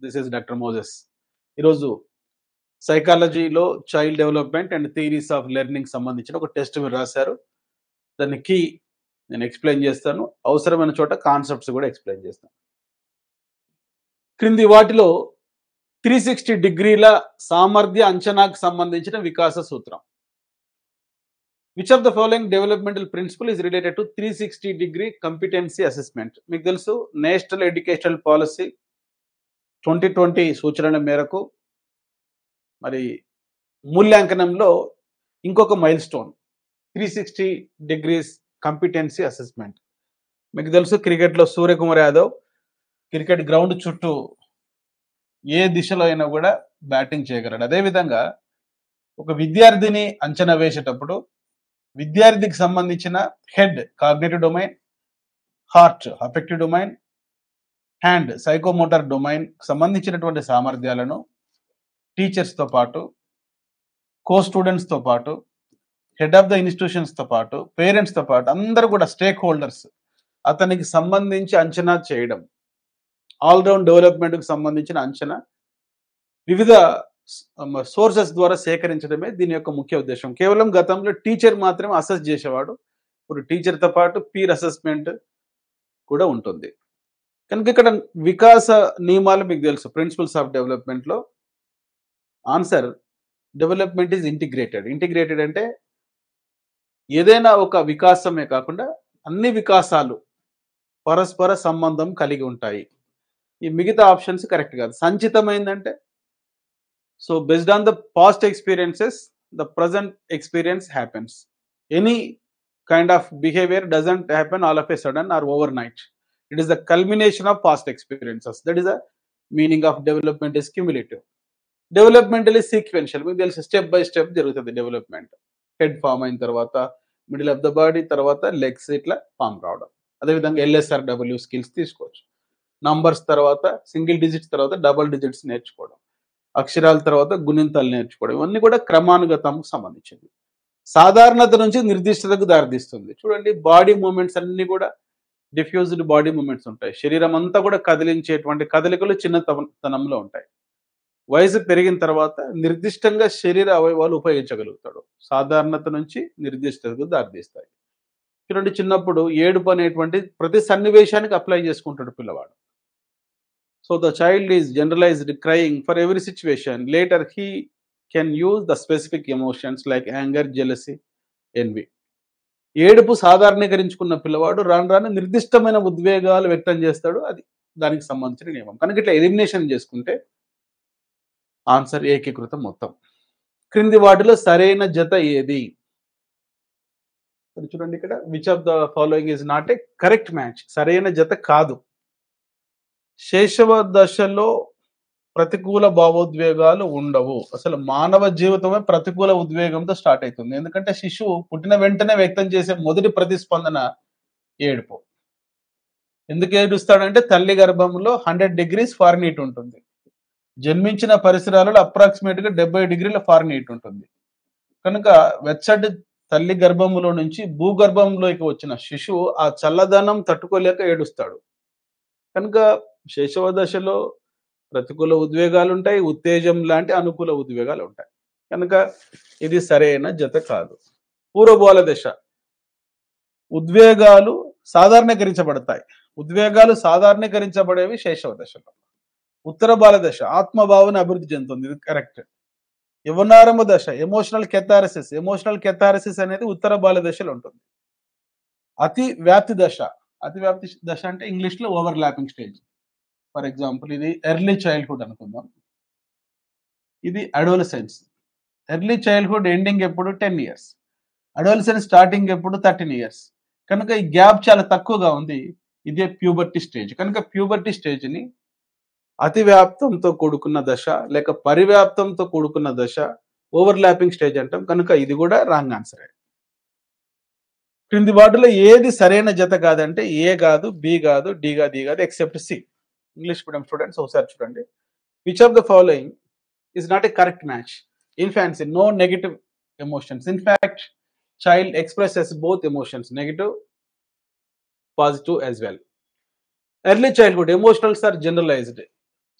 This is doctor Moses. ఈరోజు సైకాలజీలో child development and theories of learning సంబంధించిన ఒక టెస్ట్ మీరు రాశారు. దాన్ని కీ నేను ఎక్స్‌ప్లెయిన్ చేస్తాను. అవసరమైన చోట కాన్సెప్ట్స్ కూడా ఎక్స్‌ప్లెయిన్ చేస్తాను. క్రింది వాటిలో 360 డిగ్రీల సామర్థ్య అంచనాకు సంబంధించిన వికాస సూత్రం. Which of the following developmental principal is related to 360 degree competency assessment? మీకు తెలుసు నేషనల్ ఎడ్యుకేషనల్ పాలసీ 2020 సూచనల మేరకు మరి మూల్యాంకనంలో ఇంకొక mile stone 360 degrees competency assessment. మీకు తెలుసు క్రికెట్లో సూర్యకుమార్ యాదవ్ క్రికెట్ గ్రౌండ్ చుట్టూ ఏ దిశలో అయినా కూడా బ్యాటింగ్ చేయగలడు. అదేవిధంగా ఒక విద్యార్థిని అంచనా వేసేటప్పుడు విద్యార్థికి సంబంధించిన head cognitive domain, heart affective domain, hand psychomotor domain సంబంధించినటువంటి సామర్థ్యాలను టీచర్స్తో పాటు కో స్టూడెంట్స్తో పాటు హెడ్ ఆఫ్ ద ఇన్స్టిట్యూషన్స్తో పాటు పేరెంట్స్తో పాటు అందరూ కూడా స్టేక్ హోల్డర్స్ అతనికి సంబంధించి అంచనా చేయడం, ఆల్రౌండ్ డెవలప్మెంట్కి సంబంధించిన అంచనా వివిధ సోర్సెస్ ద్వారా సేకరించడమే దీని యొక్క ముఖ్య ఉద్దేశం. కేవలం గతంలో టీచర్ మాత్రమే అసెస్ చేసేవాడు. ఇప్పుడు టీచర్తో పాటు పీర్ అసెస్మెంట్ కూడా ఉంటుంది. కనుక ఇక్కడ వికాస నియమాలు మీకు తెలుసు. ప్రిన్సిపల్స్ ఆఫ్ డెవలప్మెంట్లో answer development is integrated. Integrated అంటే ఏదైనా ఒక వికాసమే కాకుండా అన్ని వికాసాలు పరస్పర సంబంధం కలిగి ఉంటాయి. ఈ మిగతా ఆప్షన్స్ కరెక్ట్ కాదు. సంచితమైందంటే so based on the past experiences the present experience happens. Any kind of behaviour doesn't happen all of a sudden or overnight. It is the culmination of past experiences. That is the meaning of development is cumulative. Developmental is sequential. మీకు తెలుసు step by step జరుగుతుంది development. Head form అయిన తర్వాత middle of the body, తర్వాత legs ఇట్లా form కావడం. అదేవిధంగా LSRW skills తీసుకోవచ్చు. నంబర్స్ తర్వాత సింగిల్ డిజిట్స్ తర్వాత డబుల్ డిజిట్స్ నేర్చుకోవడం, అక్షరాల తర్వాత గుణింతాలు నేర్చుకోవడం, ఇవన్నీ కూడా క్రమానుగతంకు సంబంధించింది. సాధారణత నుంచి నిర్దిష్టతకు దారితీస్తుంది. చూడండి బాడీ మూమెంట్స్ అన్ని కూడా డిఫ్యూజ్డ్ బాడీ మూమెంట్స్ ఉంటాయి. శరీరం అంతా కూడా కదిలించేటువంటి కదలికలు చిన్నతనంలో ఉంటాయి. వయసు పెరిగిన తర్వాత నిర్దిష్టంగా శరీర అవయవాలు ఉపయోగించగలుగుతాడు. సాధారణత నుంచి నిర్దిష్టతకు దారితీస్తాయి. చూడండి చిన్నప్పుడు ఏడుపు అనేటువంటి ప్రతి సన్నివేశానికి అప్లై చేసుకుంటాడు పిల్లవాడు. So the child is generalised crying for every situation. Later he can use the specific emotions like anger, jealousy, envy. ఏడుపు సాధారణీకరించుకున్న పిల్లవాడు రాను రాను నిర్దిష్టమైన ఉద్వేగాలు వ్యక్తం చేస్తాడు. అది దానికి సంబంధించిన నియమం. కనుక ఇట్లా ఎలిమినేషన్ చేసుకుంటే ఆన్సర్ ఏకీకృతం మొత్తం. క్రింది వాటిలో సరైన జత ఏది? చూడండి ఇక్కడ which of the following is not a correct match. సరైన జత కాదు. శైశవ దశలో ప్రతికూల భావోద్వేగాలు ఉండవు. అసలు మానవ జీవితమే ప్రతికూల ఉద్వేగంతో స్టార్ట్ అవుతుంది. ఎందుకంటే శిశువు పుట్టిన వెంటనే వ్యక్తం చేసే మొదటి ప్రతిస్పందన ఏడుపు. ఎందుకు ఏడుస్తాడంటే తల్లి గర్భంలో 100 degrees ఫారెన్హీట్ ఉంటుంది. జన్మించిన పరిసరాలలో అప్రాక్సిమేట్ గా 70 degrees ఫారెన్హీట్ ఉంటుంది. కనుక వెచ్చటి తల్లి గర్భంలో నుంచి భూగర్భంలోకి వచ్చిన శిశువు ఆ చల్లదనం తట్టుకోలేక ఏడుస్తాడు. కనుక శైశవ దశలో ప్రతికూల ఉద్వేగాలు ఉంటాయి, ఉత్తేజం లాంటి అనుకూల ఉద్వేగాలు ఉంటాయి. కనుక ఇది సరైన జత కాదు. పూర్వబాల దశ ఉద్వేగాలు సాధారణీకరించబడతాయి. ఉద్వేగాలు సాధారణీకరించబడేవి శైశవ దశలో. ఉత్తర బాల దశ ఆత్మభావన అభివృద్ధి చెందుతుంది. ఇది కరెక్ట్. యవ్వనారంభ దశ ఎమోషనల్ కెథారసిస్ అనేది ఉత్తర బాల దశలో ఉంటుంది. అతి వ్యాప్తి దశ అంటే ఇంగ్లీష్ లో over lapping stage. For example ఇది ఎర్లీ చైల్డ్హుడ్ అనుకుందాం. ఇది అడోలసెన్స్. ఎర్లీ చైల్డ్హుడ్ ఎండింగ్ ఎప్పుడు 10 years, అడోలసెన్స్ స్టార్టింగ్ ఎప్పుడు 13 years. కనుక ఈ గ్యాప్ చాలా తక్కువగా ఉంది. ఇదే ప్యూబర్టీ స్టేజ్. కనుక ప్యూబర్టీ స్టేజ్ ని అతివ్యాప్తంతో కూడుకున్న దశ లేక పరివ్యాప్తంతో కూడుకున్న దశ ఓవర్ ల్యాపింగ్ స్టేజ్ అంటాం. కనుక ఇది కూడా రాంగ్ ఆన్సర్. క్రింది వాటిలో ఏది సరైన జత కాదంటే ఏ కాదు, బి కాదు, డి కాదు except C. English medium students ఒకసారి చూడండి. Which of the following is not a correct match? Infancy no negative emotions. In fact child expresses both emotions, negative, positive as well. Early childhood emotionals are generalized.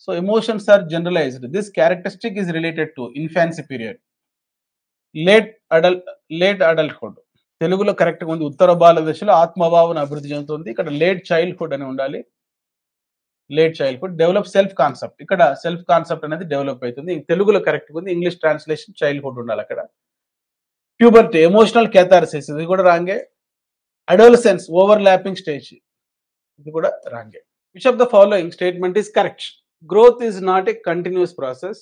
So emotions are generalized. This characteristic is related to infancy period, late adult, late adulthood. తెలుగులో కరెక్ట్‌గా ఉంది. ఉత్తర బాల దశలో ఆత్మభావన అభివృద్ధి చెందుతుంది. ఇక్కడ late childhood అని ఉండాలి. Late childhood develop self concept. ఇక్కడ సెల్ఫ్ కాన్సెప్ట్ అనేది డెవలప్ అవుతుంది. తెలుగులో కరెక్ట్‌గా ఉంది. ఇంగ్లీష్ ట్రాన్స్‌లేషన్ చైల్డ్‌హుడ్ ఉండాలి అక్కడ. ప్యూబర్టీ ఎమోషనల్ క్యాథార్సిస్ ఇది కూడా రాంగే. అడోలసెన్స్ ఓవర్‌లాపింగ్ స్టేజ్ ఇది కూడా రాంగే. Which of the following statement is correct? Growth is not a continuous process.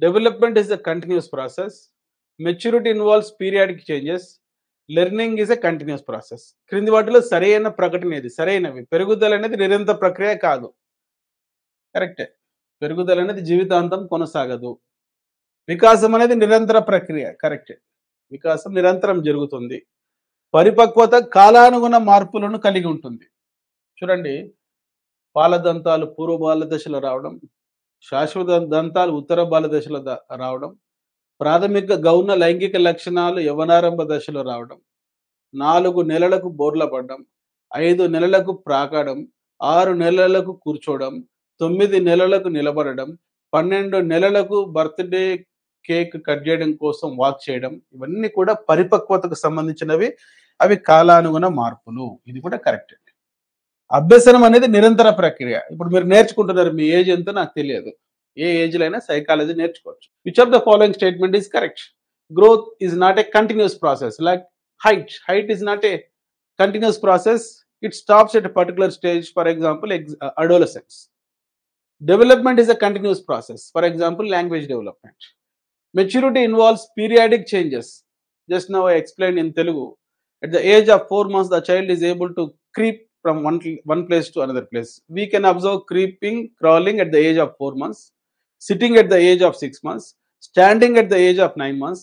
Development is a continuous process. Maturity involves periodic changes. Learning is a continuous process. క్రింది వాటిలో సరైన ప్రకటన ఏది? సరైనవి. పెరుగుదల అనేది నిరంతర ప్రక్రియ కాదు. కరెక్టే. పెరుగుదల అనేది జీవితాంతం కొనసాగదు. వికాసం అనేది నిరంతర ప్రక్రియ. కరెక్టే. వికాసం నిరంతరం జరుగుతుంది. పరిపక్వత కాలానుగుణ మార్పులను కలిగి ఉంటుంది. చూడండి, పాలదంతాలు పూర్వ బాల దశలో రావడం, శాశ్వత దంతాలు ఉత్తర బాల దశలో రావడం, ప్రాథమిక గౌణ లైంగిక లక్షణాలు యవనారంభ దశలో రావడం, 4 నెలలకు బోర్ల పడడం, 5 నెలలకు ప్రాకడం, 6 నెలలకు కూర్చోవడం, 9 నెలలకు నిలబడడం, 12 నెలలకు బర్త్‌డే కేక్ కట్ చేయడం కోసం వాక్ చేయడం, ఇవన్నీ కూడా పరిపక్వతకు సంబంధించినవి. అవి కాలానుగుణ మార్పులు. ఇది కూడా కరెక్టే. అభ్యసనం అనేది నిరంతర ప్రక్రియ. ఇప్పుడు మీరు నేర్చుకుంటున్నారు. మీ ఏజ్ ఎంతో నాకు తెలియదు. ఏ ఏజ్‌లో అయినా సైకాలజీ నేర్చుకోవచ్చు. Which of the following statement is correct? Growth is not a continuous process like height. Height is not a continuous process. It stops at a particular stage, for example, adolescence. Development is a continuous process. For example, language development. Maturity involves periodic changes. Just now I explained in Telugu. At the age of 4 months, the child is able to creep from one place to another place. We can observe creeping, crawling at the age of 4 months, sitting at the age of 6 months, standing at the age of 9 months,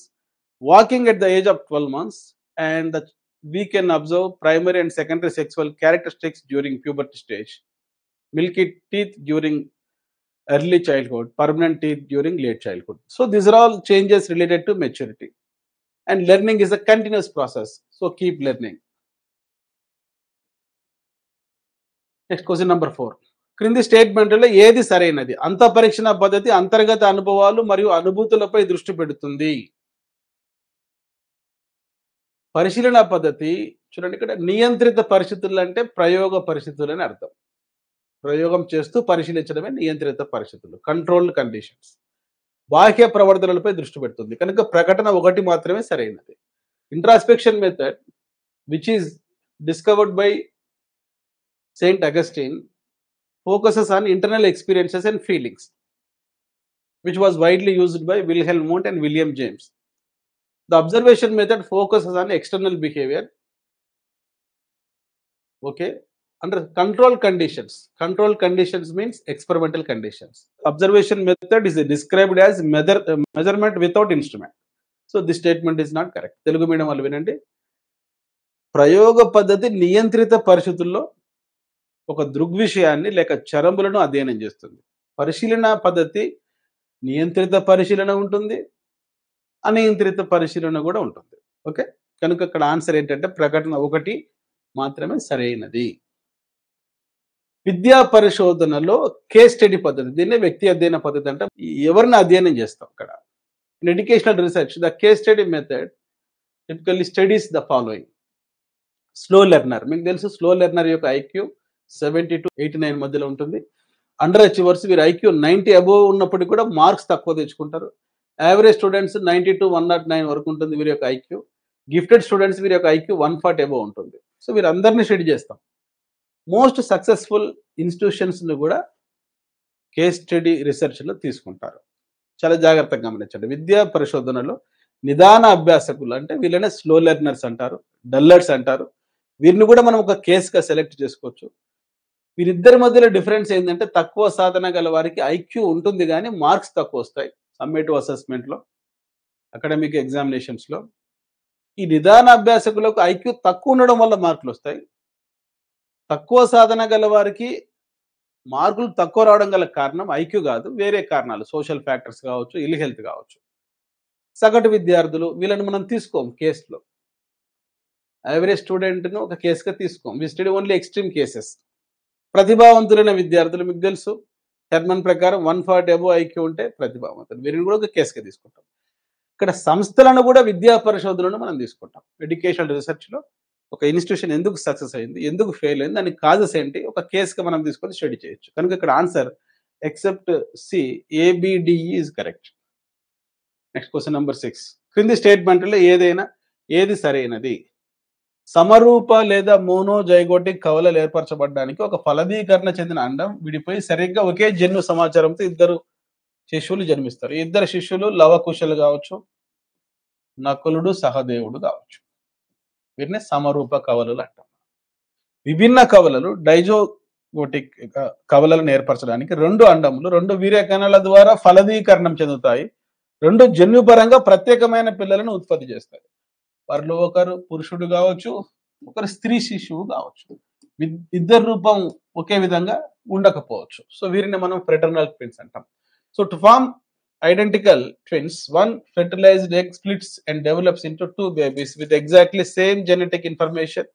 walking at the age of 12 months, and we can observe primary and secondary sexual characteristics during puberty stage, milky teeth during early childhood, permanent teeth during late childhood. So these are all changes related to maturity, and learning is a continuous process, so keep learning. Next question number 4. క్రింది స్టేట్మెంట్లలో ఏది సరైనది? అంతఃపరీక్షణ పద్ధతి అంతర్గత అనుభవాలు మరియు అనుభూతులపై దృష్టి పెడుతుంది. పరిశీలన పద్ధతి చూడండి, ఇక్కడ నియంత్రిత పరిస్థితులు అంటే ప్రయోగ పరిస్థితులు అని అర్థం. ప్రయోగం చేస్తూ పరిశీలించడమే నియంత్రిత పరిస్థితులు, కంట్రోల్డ్ కండిషన్స్. బాహ్య ప్రవర్తనలపై దృష్టి పెడుతుంది కనుక ప్రకటన 1 మాత్రమే సరైనది. Introspection method which is discovered by Saint Augustine focuses on internal experiences and feelings, which was widely used by Wilhelm Wundt and William James. The observation method focuses on external behavior. Okay, under control conditions. Control conditions means experimental conditions. Observation method is described as measurement without instrument. So this statement is not correct. Telugu medium వాళ్ళు వినండి. ప్రయోగ పద్ధతి నియంత్రిత పరిస్థితుల్లో ఒక దృగ్విషయాన్ని లేక చరములను అధ్యయనం చేస్తుంది. పరిశీలన పద్ధతి నియంత్రిత పరిశీలన ఉంటుంది, అనియంత్రిత పరిశీలన కూడా ఉంటుంది. ఓకే, కనుక ఇక్కడ ఆన్సర్ ఏంటంటే ప్రకటన 1 మాత్రమే సరైనది. విద్యా పరిశోధనలో కేస్ స్టడీ పద్ధతి, దీన్నే వ్యక్తి అధ్యయన పద్ధతి అంటే ఎవరిని అధ్యయనం చేస్తాం ఇక్కడ. In educational research the case study method typically studies the following. Slow learner, మీకు తెలుసు స్లో లెర్నర్ యొక్క ఐక్యూ 70 to 89 మధ్యలో ఉంటుంది. అండర్ అచీవర్స్ వీరి ఐక్యూ 90 అబోవ్ ఉన్నప్పటికీ కూడా మార్క్స్ తక్కువ తెచ్చుకుంటారు. యావరేజ్ స్టూడెంట్స్ 90 to 109 వరకు ఉంటుంది వీరి యొక్క ఐక్యూ. గిఫ్టెడ్ స్టూడెంట్స్ వీరి యొక్క ఐక్యూ 140 అబోవ్ ఉంటుంది. సో వీరందరినీ స్టడీ చేస్తాం. మోస్ట్ సక్సెస్ఫుల్ ఇన్స్టిట్యూషన్స్ని కూడా కేస్ స్టడీ రీసెర్చ్లో తీసుకుంటారు. చాలా జాగ్రత్తగా గమనించండి. విద్యా పరిశోధనలో నిదాన అభ్యాసకులు అంటే వీళ్ళనే స్లో లెర్నర్స్ అంటారు, డల్లర్స్ అంటారు. వీరిని కూడా మనం ఒక కేసుగా సెలెక్ట్ చేసుకోవచ్చు. వీరిద్దరి మధ్యలో డిఫరెన్స్ ఏంటంటే తక్కువ సాధన గల వారికి ఐక్యూ ఉంటుంది కానీ మార్క్స్ తక్కువ వస్తాయి సమ్మేటివ్ అసెస్మెంట్లో, అకాడమిక్ ఎగ్జామినేషన్స్లో. ఈ నిదాన అభ్యాసకులకు ఐక్యూ తక్కువ ఉండడం వల్ల మార్కులు వస్తాయి. తక్కువ సాధన గల వారికి మార్కులు తక్కువ రావడం గల కారణం ఐక్యూ కాదు, వేరే కారణాలు, సోషల్ ఫ్యాక్టర్స్ కావచ్చు, ఇల్ హెల్త్ కావచ్చు. సగటు విద్యార్థులు వీళ్ళని మనం తీసుకోం కేసులో. యావరేజ్ స్టూడెంట్ను ఒక కేసుగా తీసుకోం. వి స్టడీ ఓన్లీ ఎక్స్ట్రీమ్ కేసెస్. ప్రతిభావంతులైన విద్యార్థులు మీకు తెలుసు షర్మన్ ప్రకారం 140 అబోవ్ ఐక్యూ ఉంటే ప్రతిభావంతులు. వీరిని కూడా ఒక కేసుగా తీసుకుంటాం. ఇక్కడ సంస్థలను కూడా విద్యా పరిశోధనను మనం తీసుకుంటాం. ఎడ్యుకేషనల్ రీసెర్చ్‌లో ఒక ఇన్‌స్టిట్యూషన్ ఎందుకు సక్సెస్ అయింది? ఎందుకు ఫెయిల్ అయింది? దానికి కాజెస్ ఏంటి? ఒక కేస్‌గా మనం తీసుకొని స్టడీ చేయొచ్చు. కనుక ఇక్కడ answer except C A B D E is correct. Next question number 6. క్రింది స్టేట్మెంట్‌లో ఏది సరైనది? సమరూప లేదా మోనోజైగోటిక్ కవలలు ఏర్పరచబడడానికి ఒక ఫలదీకరణ చెందిన అండం విడిపోయి సరిగ్గా ఒకే జన్యు సమాచారంతో ఇద్దరు శిశువులు జన్మిస్తారు. ఈ ఇద్దరు శిష్యులు లవకుశలు కావచ్చు, నకులుడు, సహదేవుడు కావచ్చు. వీరిని సమరూప కవలలు అంటాం. విభిన్న కవలలు డైజోగోటిక్ కవలలను ఏర్పరచడానికి రెండు అండములు రెండు వీర్యకణాల ద్వారా ఫలదీకరణం చెందుతాయి. రెండు జన్యుపరంగా ప్రత్యేకమైన పిల్లలను ఉత్పత్తి చేస్తాయి. వారిలో ఒకరు పురుషుడు కావచ్చు, ఒకరు స్త్రీ శిశువు కావచ్చు. ఇద్దరు రూపం ఒకే విధంగా ఉండకపోవచ్చు. సో వీరిని మనం ఫ్రెటర్నల్ ట్విన్స్ అంటాం. So to form identical twins, one fertilized egg splits and develops into two babies with exactly same genetic information,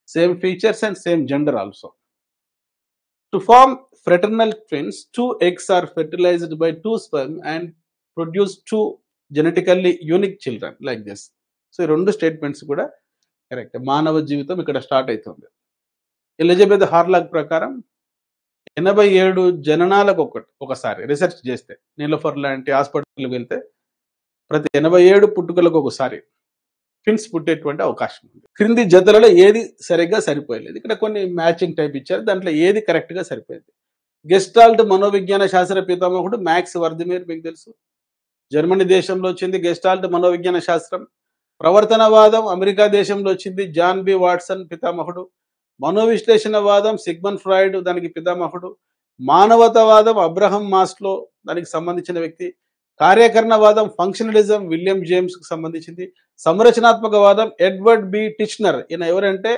same features and same gender also. To form fraternal twins, two eggs are fertilized by two sperm and produce two genetically unique children like this. So ఈ రెండు statements కూడా correct. మానవ జీవితం ఇక్కడ start అవుతుంది. Elizabeth Hurlock ప్రకారం 87 జననాలకు ఒకసారి research చేస్తే నీలోఫర్ లాంటి హాస్పిటల్కి వెళ్తే ప్రతి 87 పుట్టుకలకు ఒకసారి ట్విన్స్ పుట్టేటువంటి అవకాశం ఉంది. క్రింది జతలలో ఏది సరిగ్గా సరిపోయలేదు. ఇక్కడ కొన్ని మ్యాచింగ్ టైప్ ఇచ్చారు. దాంట్లో ఏది కరెక్ట్గా సరిపోయింది? గెస్టాల్ట్ మనోవిజ్ఞాన శాస్త్ర పితామహుడు మ్యాక్స్ వర్దిమేర్ మీకు తెలుసు. జర్మనీ దేశంలో వచ్చింది గెస్టాల్ట్ మనోవిజ్ఞాన శాస్త్రం. ప్రవర్తనవాదం అమెరికా దేశంలో వచ్చింది జాన్ బి వాట్సన్ పితామహుడు. మనోవిశ్లేషణవాదం సిగ్మండ్ ఫ్రాయిడ్ దానికి పితామహుడు. మానవతావాదం అబ్రహం మాస్లో దానికి సంబంధించిన వ్యక్తి. కార్యకరణవాదం ఫంక్షనలిజం విలియం జేమ్స్ కు సంబంధించింది. సంరచనాత్మకవాదం ఎడ్వర్డ్ బి టిచ్నర్. ఈయన ఎవరంటే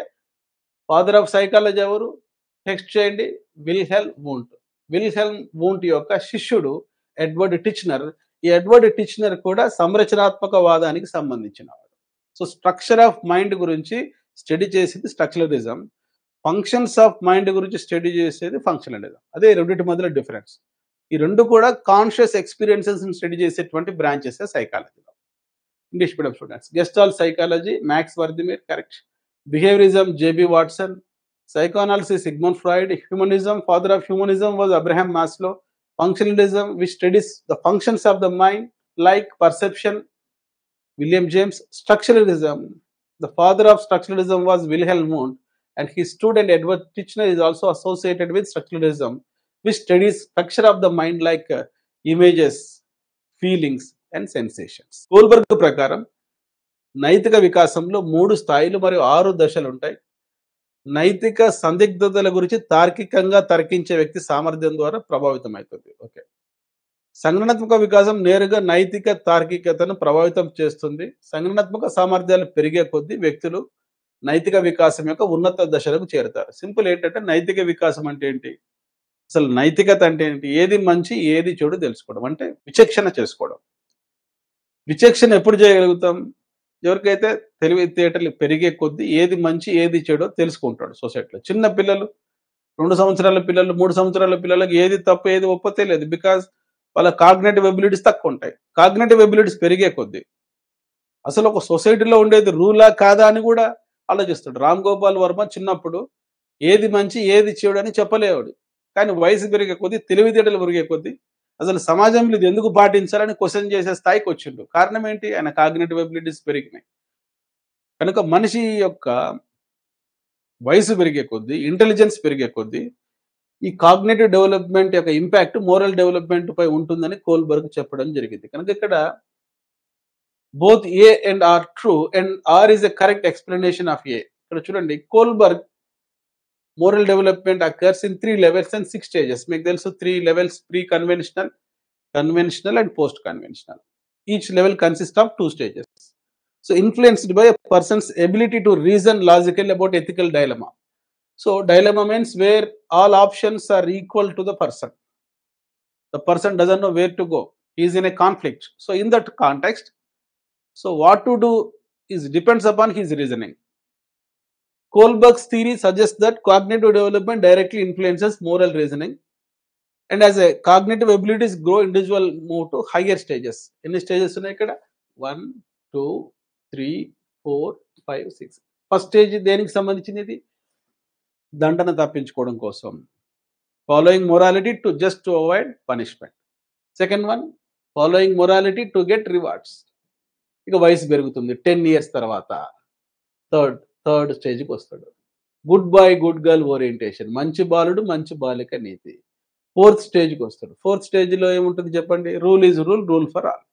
ఫాదర్ ఆఫ్ సైకాలజీ ఎవరు? టెక్స్ట్ చేయండి, విల్హెల్మ్ వూంట్. విల్హెల్మ్ వూంట్ యొక్క శిష్యుడు ఎడ్వర్డ్ టిచ్నర్. ఈ ఎడ్వర్డ్ టిచ్నర్ కూడా సంరచనాత్మకవాదానికి సంబంధించినవాడు. సో స్ట్రక్చర్ ఆఫ్ మైండ్ గురించి స్టడీ చేసింది స్ట్రక్చరలిజం, ఫంక్షన్స్ ఆఫ్ మైండ్ గురించి స్టడీ చేసేది ఫంక్షనలిజం. అదే రెండింటి మధ్యలో డిఫరెన్స్. ఈ రెండు కూడా కాన్షియస్ ఎక్స్పీరియన్సెస్ స్టడీ చేసేటువంటి బ్రాంచెస్ సైకాలజీలో. English medium students Gestalt psychology Max Wertheimer correct. Behaviourism J B Watson. Psychoanalysis Sigmund Freud. Humanism father of humanism was Abraham Maslow. Functionalism which studies the functions of the mind like perception William James. Structuralism, the father of structuralism was Wilhelm Wundt, and his student Edward Titchener is also associated with structuralism, which studies structure of the mind like images, feelings, and sensations. Kohlberg ప్రకారం నైతిక వికాసంలో 3 స్థాయిలు మరియు 6 దశలు ఉంటాయి. నైతిక సందిగ్ధతల గురించి తార్కికంగా తర్కించే వ్యక్తి సామర్థ్యం ద్వారా ప్రభావితం అవుతుంది. ఓకే. సంజ్ఞానాత్మక వికాసం నేరుగా నైతిక తార్కికతను ప్రభావితం చేస్తుంది. సంజ్ఞానాత్మక సామర్థ్యాలు పెరిగే కొద్దీ వ్యక్తులు నైతిక వికాసం యొక్క ఉన్నత దశలకు చేరుతారు. సింపుల్ ఏంటంటే నైతిక వికాసం అంటే ఏంటి? అసలు నైతికత అంటే ఏంటి? ఏది మంచి ఏది చెడు తెలుసుకోవడం, అంటే విచక్షణ చేసుకోవడం. విచక్షణ ఎప్పుడు చేయగలుగుతాం? ఎవరికైతే తెలివితేటలు పెరిగే కొద్దీ ఏది మంచి ఏది చెడో తెలుసుకుంటాడు సొసైటీలో. చిన్న పిల్లలు 2 సంవత్సరాల పిల్లలు 3 సంవత్సరాల పిల్లలకు ఏది తప్పు ఏది ఒప్పో తెలియదు. బికాజ్ వాళ్ళ కాగ్నేటివ్ ఎబిలిటీస్ తక్కువ ఉంటాయి. కాగ్నేటివ్ ఎబిలిటీస్ పెరిగే కొద్దీ అసలు ఒక సొసైటీలో ఉండేది రూలా కాదా అని కూడా ఆలోచిస్తాడు. రామ్ గోపాల్ వర్మ చిన్నప్పుడు ఏది మంచి ఏది చెడు అని చెప్పలేవాడు. కానీ వయసు పెరిగే కొద్దీ తెలివితేటలు పెరిగే కొద్దీ అసలు సమాజంలో ఇది ఎందుకు పాటించాలని క్వశ్చన్ చేసే స్థాయికి వచ్చిండు. కారణం ఏంటి? ఆయన కాగ్నేటివ్ ఎబిలిటీస్ పెరిగినాయి. కనుక మనిషి యొక్క వయసు పెరిగే కొద్దీ ఇంటెలిజెన్స్ పెరిగే కొద్దీ ఈ కాగ్నేటివ్ డెవలప్మెంట్ యొక్క ఇంపాక్ట్ మోరల్ డెవలప్మెంట్ పై ఉంటుందని కోల్బర్గ్ చెప్పడం జరిగింది. కనుక ఇక్కడ both A and R true and R is a correct explanation of A. ఇక్కడ చూడండి, Kohlberg moral development occurs in 3 levels and 6 stages. మీకు తెలుసు 3 levels: pre conventional, conventional and post conventional. Each level consist of 2 stages. So influenced by a person's ability to reason logically about ethical dilemma. So dilemma means where all options are equal to the person. The person doesn't know where to go. He is in a conflict. So in that context, so what to do is depends upon his reasoning. Kohlberg's theory suggests that cognitive development directly influences moral reasoning. And as a cognitive abilities grow individual move to higher stages. ఎన్ని stages ఉన్నాయి ఇక్కడ? 1, 2, 3, 4, 5, 6. First stage దేనికి సంబంధించింది? ఇది దండన తప్పించుకోవడం కోసం. Following morality to just to avoid punishment. Second one, following morality to get rewards. ఇక వయసు పెరుగుతుంది 10 ఇయర్స్ తర్వాత థర్డ్ స్టేజ్కి వస్తాడు. Good boy good girl orientation, మంచి బాలుడు మంచి బాలిక నీతి. ఫోర్త్ స్టేజ్కి వస్తాడు. ఫోర్త్ స్టేజ్లో ఏముంటుంది చెప్పండి? Rule is rule, rule for all.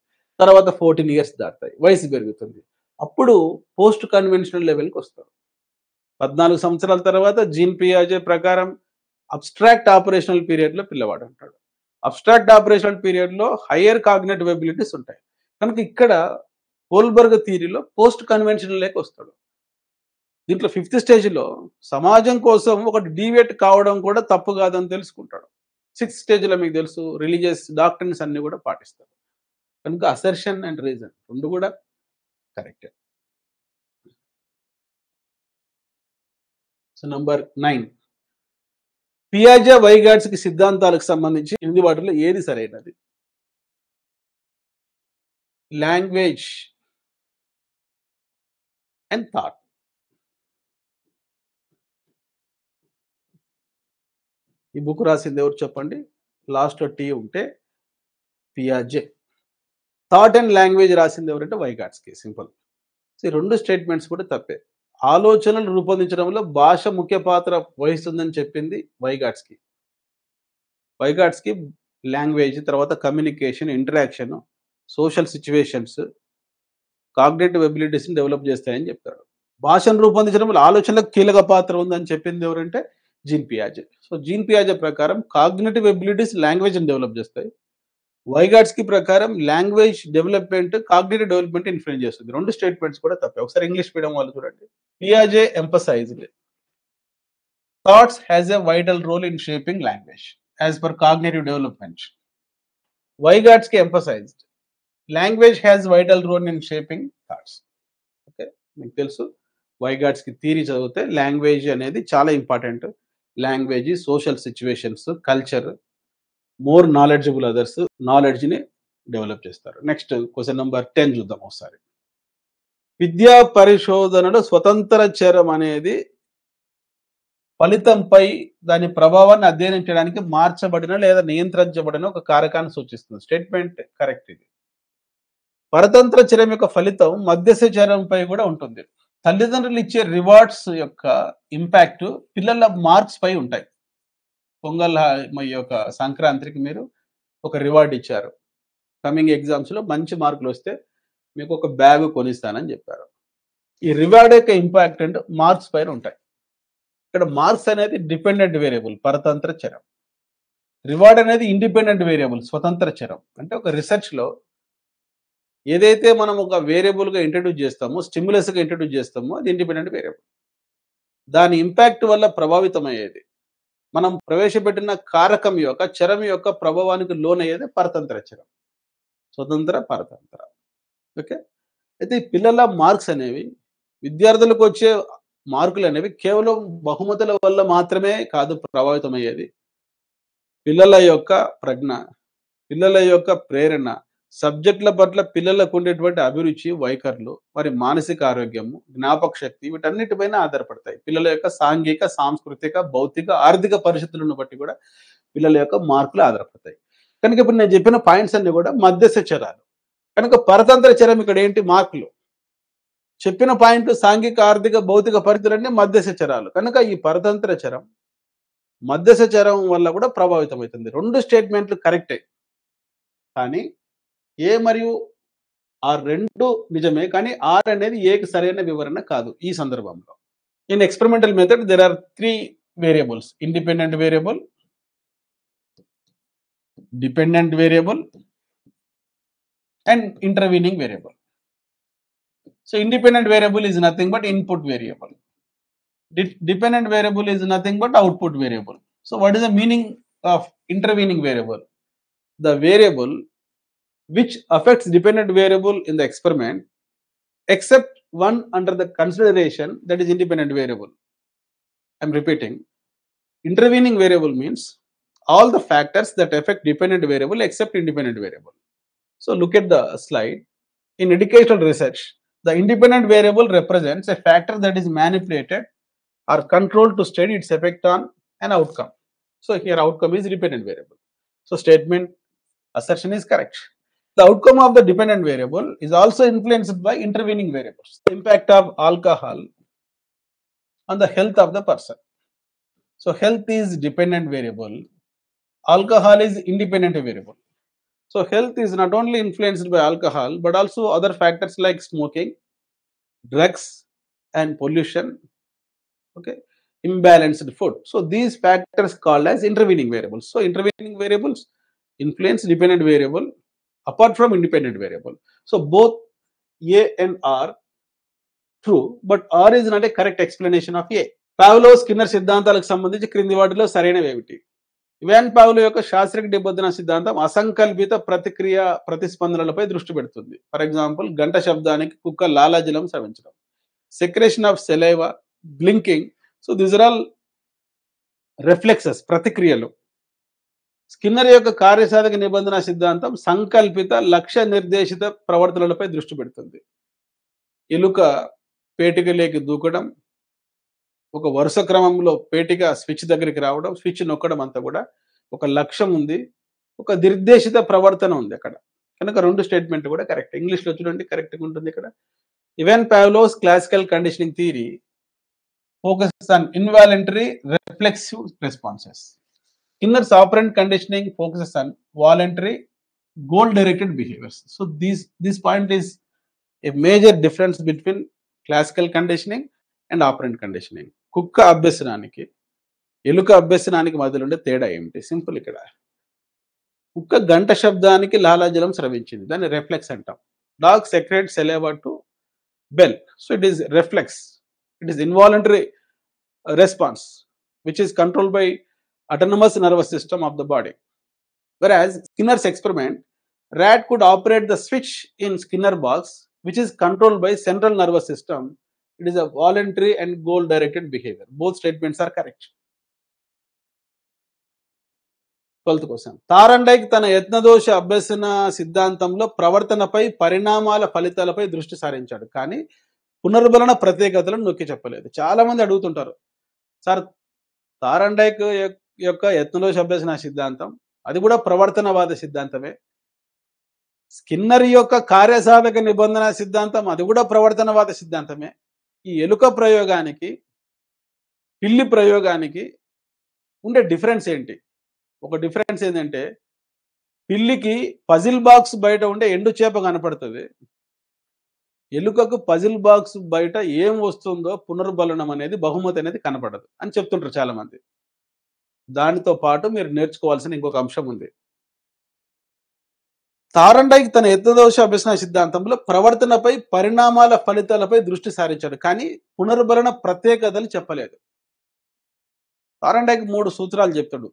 తర్వాత 14 ఇయర్స్ దాటుతాయి, వయసు పెరుగుతుంది. అప్పుడు పోస్ట్ కన్వెన్షనల్ లెవెల్కి వస్తాడు. 14 సంవత్సరాల తర్వాత జీన్ పియాజే ప్రకారం అబ్స్ట్రాక్ట్ ఆపరేషనల్ పీరియడ్లో పిల్లవాడు అంటాడు. అబ్స్ట్రాక్ట్ ఆపరేషనల్ పీరియడ్లో హయ్యర్ కాగ్నిటివ్ ఎబిలిటీస్ ఉంటాయి. కనుక ఇక్కడ కోల్బర్గ్ థియరీలో పోస్ట్ కన్వెన్షనల్ లేక వస్తాడు. దీంట్లో 5th స్టేజ్లో సమాజం కోసం ఒకటి డీవియేట్ కావడం కూడా తప్పు కాదని తెలుసుకుంటాడు. 6th స్టేజ్లో మీకు తెలుసు రిలీజియస్ డాక్ట్రిన్స్ అన్ని కూడా పాటిస్తారు. కనుక అసర్షన్ అండ్ రీజన్ రెండు కూడా కరెక్టే. సో నంబర్ 9, పియాజే వైగాట్స్కి సిద్ధాంతాలకు సంబంధించి 8 వాటిలో ఏది సరైనది? Language and thought. ఈ బుక్ రాసింది ఎవరు చెప్పండి? లాస్ట్లో టీ ఉంటే పియాజే. థాట్ అండ్ లాంగ్వేజ్ రాసింది ఎవరంటే వైగాట్స్కి. సింపుల్. సో ఈ రెండు స్టేట్మెంట్స్ కూడా తప్పే. ఆలోచనలు రూపొందించడంలో భాష ముఖ్య పాత్ర వహిస్తుందని చెప్పింది వైగాట్స్కి. వైగాట్స్కి లాంగ్వేజ్, తర్వాత communication, interaction, social situations, cognitive ఎబిలిటీస్ని డెవలప్ చేస్తాయని చెప్తాడు. భాషను రూపొందించడంలో ఆలోచనలకు కీలక పాత్ర ఉందని చెప్పింది ఎవరంటే జీన్ పియాజే. సో జీన్ పియాజే ప్రకారం కాగ్నిటివ్ ఎబిలిటీస్ లాంగ్వేజ్ని డెవలప్ చేస్తాయి. వైగాట్స్కి ప్రకారం language development cognitive development influence చేస్తుంది. రెండు స్టేట్మెంట్స్ కూడా తప్పే. ఒకసారి ఇంగ్లీష్ మీడియం వాళ్ళు చూడండి. పియాజే emphasized thoughts has a vital role in shaping language as per cognitive development. Vygotsky emphasized language has vital role in shaping thoughts. Okay, మీకు తెలుసు వైగాట్స్కి theory చదివితే లాంగ్వేజ్ అనేది చాలా important. Language, social situations, culture, more knowledgeable others, నాలెడ్జ్ని develop చేస్తారు. Next question number 10 చూద్దాం ఒకసారి. విద్యా పరిశోధనలో స్వతంత్ర చరం అనేది ఫలితంపై దాని ప్రభావాన్ని అధ్యయనం చేయడానికి మార్చబడిన లేదా నియంత్రించబడిన ఒక కారకాన్ని సూచిస్తుంది. Statement correct. ఇది పరతంత్ర చర్యం యొక్క ఫలితం మధ్యస్థ చర్యంపై కూడా ఉంటుంది. తల్లిదండ్రులు ఇచ్చే రివార్డ్స్ యొక్క ఇంపాక్ట్ పిల్లల మార్క్స్ పై ఉంటాయి. పొంగల్ యొక్క సంక్రాంతికి మీరు ఒక రివార్డ్ ఇచ్చారు. కమింగ్ ఎగ్జామ్స్లో మంచి మార్కులు వస్తే మీకు ఒక బ్యాగ్ కొనిస్తానని చెప్పారు. ఈ రివార్డ్ యొక్క ఇంపాక్ట్ అంటే మార్క్స్ పైన ఉంటాయి. ఇక్కడ మార్క్స్ అనేది డిపెండెంట్ వేరియబుల్, పరతంత్ర చరం. రివార్డ్ అనేది ఇండిపెండెంట్ వేరియబుల్, స్వతంత్ర చరం. అంటే ఒక రీసెర్చ్లో ఏదైతే మనం ఒక వేరియబుల్గా ఇంట్రడ్యూస్ చేస్తామో, స్టిమ్యులస్గా ఇంట్రడ్యూస్ చేస్తామో అది ఇండిపెండెంట్ వేరియబుల్. దాని ఇంపాక్ట్ వల్ల ప్రభావితం అయ్యేది, మనం ప్రవేశపెట్టిన కారకం యొక్క చరం యొక్క ప్రభావానికి లోనయ్యేది పరతంత్ర చరం. స్వతంత్ర, పరతంత్ర. ఓకే. అయితే ఈ పిల్లల మార్క్స్ అనేవి, విద్యార్థులకు వచ్చే మార్కులు అనేవి కేవలం బహుమతుల వల్ల మాత్రమే కాదు ప్రభావితం అయ్యేది. పిల్లల యొక్క ప్రజ్ఞ, పిల్లల యొక్క ప్రేరణ, సబ్జెక్టుల పట్ల పిల్లలకు ఉండేటువంటి అభిరుచి, వైఖరులు, మరి మానసిక ఆరోగ్యము, జ్ఞాపక శక్తి, వీటన్నిటిపైన ఆధారపడతాయి. పిల్లల యొక్క సాంఘిక, సాంస్కృతిక, భౌతిక, ఆర్థిక పరిస్థితులను బట్టి కూడా పిల్లల యొక్క మార్కులు ఆధారపడతాయి. కనుక ఇప్పుడు నేను చెప్పిన పాయింట్స్ అన్ని కూడా మధ్యస్థ చరాలు. కనుక పరతంత్ర చరం ఇక్కడ ఏంటి? మార్కులు. చెప్పిన పాయింట్లు సాంఘిక, ఆర్థిక, భౌతిక పరిస్థితులన్నీ మధ్యస్థ చరాలు. కనుక ఈ పరతంత్ర చరం మధ్యస్థ చరం వల్ల కూడా ప్రభావితం అవుతుంది. రెండు స్టేట్మెంట్లు కరెక్టే, కానీ ఏ మరియు ఆర్ రెండు నిజమే, కానీ ఆర్ అనేది ఏకి సరైన వివరణ కాదు ఈ సందర్భంలో. In experimental method there are 3 variables: independent variable, dependent variable and intervening variable. So independent variable is nothing but input variable. Dependent variable is nothing but output variable. So what is the meaning of intervening variable? The variable which affects dependent variable in the experiment except one under the consideration, that is independent variable. I am repeating. Intervening variable means all the factors that affect dependent variable except independent variable. So look at the slide. In educational research, the independent variable represents a factor that is manipulated or controlled to study its effect on an outcome. So here outcome is dependent variable. So statement assertion is correct. The outcome of the dependent variable is also influenced by intervening variables. The impact of alcohol on the health of the person. So health is dependent variable. Alcohol is independent variable. So health is not only influenced by alcohol, but also other factors like smoking, drugs, and pollution. Okay, imbalanced food. So these factors called as intervening variables. So intervening variables influence dependent variable apart from independent variable. So both A and R true, but R is not a correct explanation of A. Pavlov Skinner సిద్ధాంతాలకు సంబంధించి క్రింది వాటిలో సరైనవి ఏమిటి? Ivan Pavlo యొక్క శాస్త్రీయ నిబంధన సిద్ధాంతం అసంకల్పిత ప్రతిక్రియ ప్రతిస్పందనలపై దృష్టి పెడుతుంది. ఫర్ ఎగ్జాంపుల్, గంట శబ్దానికి కుక్క లాలాజలం స్రవించడం, secretion of saliva, blinking. So these are all reflexes, ప్రతిక్రియలు. స్కిన్నర్ యొక్క కార్యసాధక నిబంధన సిద్ధాంతం సంకల్పిత లక్ష్య నిర్దేశిత ప్రవర్తనలపై దృష్టి పెడుతుంది. ఎలుక పేటికలోకి దూకడం, ఒక వరుస క్రమంలో పేటిక స్విచ్ దగ్గరికి రావడం, స్విచ్ నొక్కడం అంతా కూడా ఒక లక్ష్యం ఉంది, ఒక నిర్దేశిత ప్రవర్తన ఉంది అక్కడ. కనుక రెండు స్టేట్మెంట్ కూడా కరెక్ట్. ఇంగ్లీష్లో చూడండి కరెక్ట్గా ఉంటుంది ఇక్కడ. Ivan Pavlov's classical conditioning theory focus on involuntary reflexive responses. Skinner's operant conditioning focuses on voluntary goal-directed behaviors. So this point is a major difference between classical conditioning and operant conditioning. కుక్క అభ్యసనానికి ఎలుక అభ్యసనానికి మధ్యలో ఉండే తేడా ఏమిటి? Simple. ఇక్కడ కుక్క గంట శబ్దానికి లాలాజలం స్రవించింది, దాన్ని రిఫ్లెక్స్ అంటాం. Dog secrete saliva to bell. So it is reflex, it is involuntary response which is controlled by autonomous nervous system of the body. Whereas Skinner's experiment, rat could operate the switch in Skinner box, which is controlled by central nervous system. It is a voluntary and goal directed behavior. Both statements are correct. 12th question. Thorndike తన యత్నదోష అభ్యసన సిద్ధాంతంలో ప్రవర్తనపై పరిణామాల ఫలితాలపై దృష్టి సారించాడు, కానీ పునర్బలన ప్రత్యేకతలను నొక్కి చెప్పలేదు. చాలా మంది అడుగుతుంటారు, సార్ తారండైక్ యొక్క యత్నదోష అభ్యసన సిద్ధాంతం అది కూడా ప్రవర్తనవాద సిద్ధాంతమే, స్కిన్నర్ యొక్క కార్యసాధక నిబంధన సిద్ధాంతం అది కూడా ప్రవర్తనవాద సిద్ధాంతమే. ఈ ఎలుక ప్రయోగానికి పిల్లి ప్రయోగానికి ఉండే డిఫరెన్స్ ఏంటి? ఒక డిఫరెన్స్ ఏంటంటే, పిల్లికి పజిల్ బాక్స్ బయట ఉండే ఎండు చేప కనపడుతుంది, ఎలుకకు పజిల్ బాక్స్ బయట ఏం వస్తుందో పునర్బలనం అనేది, బహుమతి అనేది కనపడదు అని చెప్తుంటారు చాలా మంది. దానితో పాటు మీరు నేర్చుకోవాల్సిన ఇంకొక అంశం ఉంది. తారండైక్ తన యత్నదోష అభ్యసన సిద్ధాంతంలో ప్రవర్తనపై పరిణామాల ఫలితాలపై దృష్టి సారించాడు, కానీ పునర్బలన ప్రత్యేకతలు చెప్పలేదు. తారండైక్ 3 సూత్రాలు చెప్తాడు: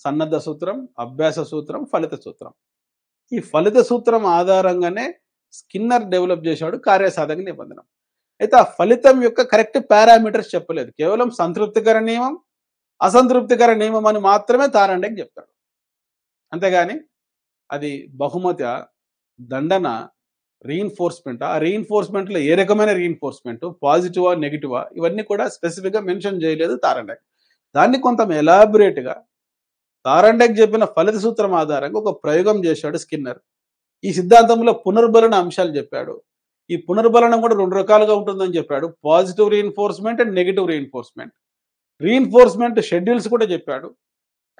సన్నద్ధ సూత్రం, అభ్యాస సూత్రం, ఫలిత సూత్రం. ఈ ఫలిత సూత్రం ఆధారంగానే స్కిన్నర్ డెవలప్ చేశాడు కార్యసాధక నిబంధన. అయితే ఆ ఫలితం యొక్క కరెక్ట్ పారామీటర్స్ చెప్పలేదు, కేవలం సంతృప్తికర నియమం, అసంతృప్తికర నియమం అని మాత్రమే తారండైక్ చెప్తాడు. అంతేగాని అది బహుమతి, దండన, రీఇన్ఫోర్స్మెంట్, ఆ రీఇన్ఫోర్స్మెంట్లో ఏ రకమైన రీఇన్ఫోర్స్మెంట్, పాజిటివా నెగిటివా, ఇవన్నీ కూడా స్పెసిఫిక్గా మెన్షన్ చేయలేదు తారండైక్. దాన్ని కొంత ఎలాబొరేట్గా తారండైక్ చెప్పిన ఫలిత సూత్రం ఆధారంగా ఒక ప్రయోగం చేశాడు స్కిన్నర్. ఈ సిద్ధాంతంలో పునర్బలన అంశాలు చెప్పాడు. ఈ పునర్బలనం కూడా 2 రకాలుగా ఉంటుందని చెప్పాడు: positive reinforcement and negative reinforcement. Reinforcement schedules కూడా చెప్పాడు: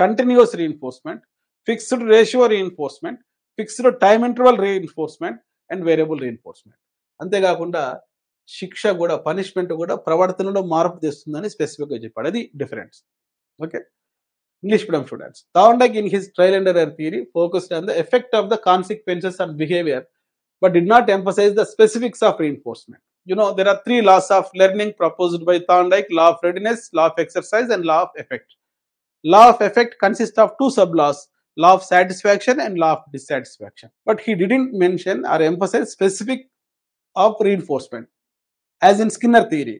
continuous reinforcement, fixed ratio reinforcement, fixed time interval reinforcement and variable reinforcement. అంతేకాకుండా శిక్ష కూడా, పనిష్మెంట్ కూడా ప్రవర్తనలో మార్పు తెస్తుందని స్పెసిఫిక్గా చెప్పాడు. అది difference. Okay, English medium students. Thorndike in his trial and error theory focused on the effect of the consequences on behavior, but did not emphasize the specifics of reinforcement. You know, there are 3 laws of learning proposed by Thorndike: law of readiness, law of exercise, and law of effect. Law of effect consists of 2 sub-laws: law of satisfaction and law of dissatisfaction. But he didn't mention or emphasize specific of reinforcement, as in Skinner theory.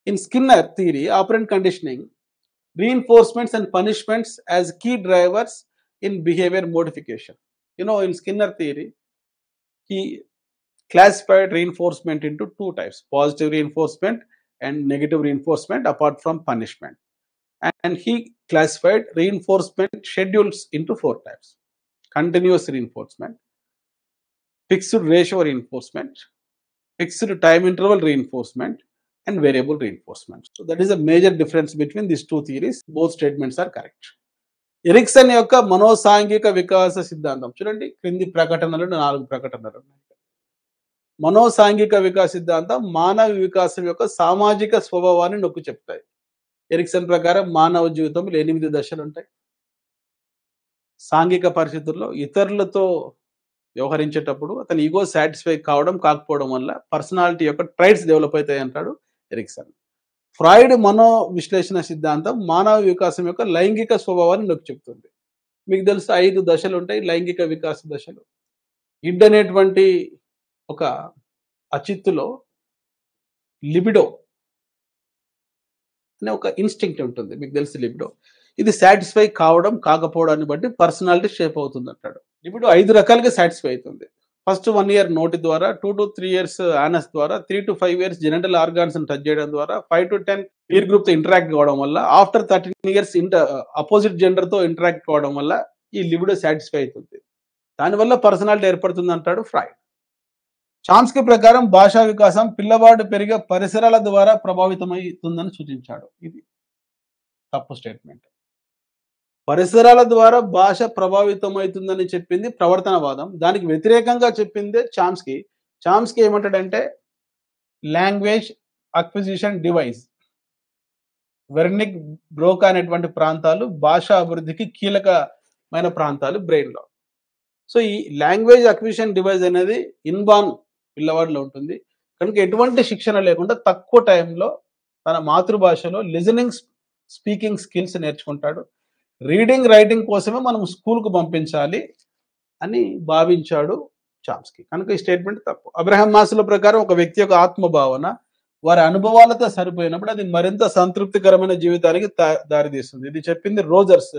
In Skinner theory, operant conditioning, reinforcements and punishments as key drivers in behavior modification. In Skinner theory, he classified reinforcement into two types: positive reinforcement and negative reinforcement apart from punishment. And he classified reinforcement schedules into four types: continuous reinforcement, fixed ratio reinforcement, fixed time interval reinforcement, and variable reinforcement. So that is a major difference between these two theories. Both statements are correct. Erikson యొక్క మనోసాంఘిక వికాస సిద్ధాంతం చూడండి, క్రింది ప్రకటనలు 4 ప్రకటనలు ఉన్నాయి. మనోసాంఘిక వికాస సిద్ధాంతం మానవ వికాసం యొక్క సామాజిక స్వభావాన్ని నొక్కి చెప్తాయి. ఎరిక్సన్ ప్రకారం మానవ జీవితంలో 8 దశలు ఉంటాయి. సాంఘిక పరిస్థితుల్లో ఇతరులతో వ్యవహరించేటప్పుడు అతని ఈగో సాటిస్ఫై కావడం కాకపోవడం వల్ల పర్సనాలిటీ యొక్క ట్రైట్స్ డెవలప్ అవుతాయి అంటాడు ఎరిక్సన్. ఫ్రాయిడ్ మనో విశ్లేషణ సిద్ధాంతం మానవ వికాసం యొక్క లైంగిక స్వభావాన్ని నొక్కి చెప్తుంది. మీకు తెలుసు 5 దశలు ఉంటాయి లైంగిక వికాస దశలు. ఇడ్ అనేటువంటి ఒక అచిత్తులో లిబిడో అనే ఒక ఇన్స్టింక్ట్ ఉంటుంది. మీకు తెలుసు లిబిడో. ఇది సాటిస్ఫై కావడం కాకపోవడాన్ని బట్టి పర్సనాలిటీ షేప్ అవుతుంది అంటాడు. లిబిడో 5 రకాలుగా సాటిస్ఫై అవుతుంది. ఫస్ట్ 1 ఇయర్ నోటి ద్వారా, 2 to 3 ఇయర్స్ ఆనస్ ద్వారా, 3 to 5 years genital organs touch చేయడం ద్వారా, 5 to 10 పీర్ గ్రూప్ తో ఇంటరాక్ట్ కావడం వల్ల, ఆఫ్టర్ 13 ఇయర్స్ అపోజిట్ జెండర్ తో ఇంటరాక్ట్ కావడం వల్ల ఈ లిబిడో సాటిస్ఫై అవుతుంది. దానివల్ల పర్సనాలిటీ ఏర్పడుతుంది అంటాడు ఫ్రాయిడ్. చామ్స్కీ ప్రకారం భాషా వికాసం పిల్లవాడు పెరిగే పరిసరాల ద్వారా ప్రభావితమవుతుందని సూచించాడు. ఇది తప్పు స్టేట్మెంట్. పరిసరాల ద్వారా భాష ప్రభావితమవుతుందని చెప్పింది ప్రవర్తనవాదం. దానికి వ్యతిరేకంగా చెప్పిందే చామ్స్కీ. చామ్స్కీ ఏమంటాడంటే లాంగ్వేజ్ అక్విజిషన్ డివైస్, వెర్నిక్ బ్రోకా అనేటువంటి ప్రాంతాలు భాషా అభివృద్ధికి కీలకమైన ప్రాంతాలు బ్రెయిన్లో. సో ఈ లాంగ్వేజ్ అక్విజిషన్ డివైస్ అనేది ఇన్బార్న్ పిల్లవాడిలో ఉంటుంది. కనుక ఎటువంటి శిక్షణ లేకుండా తక్కువ టైంలో తన మాతృభాషలో లిజనింగ్, స్పీకింగ్ స్కిల్స్ నేర్చుకుంటాడు. రీడింగ్, రైటింగ్ కోసమే మనం స్కూల్కు పంపించాలి అని భావించాడు చామ్స్కీ. కనుక ఈ స్టేట్మెంట్ తప్పు. అబ్రహాం మాస్లో ప్రకారం ఒక వ్యక్తి యొక్క ఆత్మభావన వారి అనుభవాలతో సరిపోయినప్పుడు అది మరింత సంతృప్తికరమైన జీవితానికి దారితీస్తుంది. ఇది చెప్పింది రోజర్స్,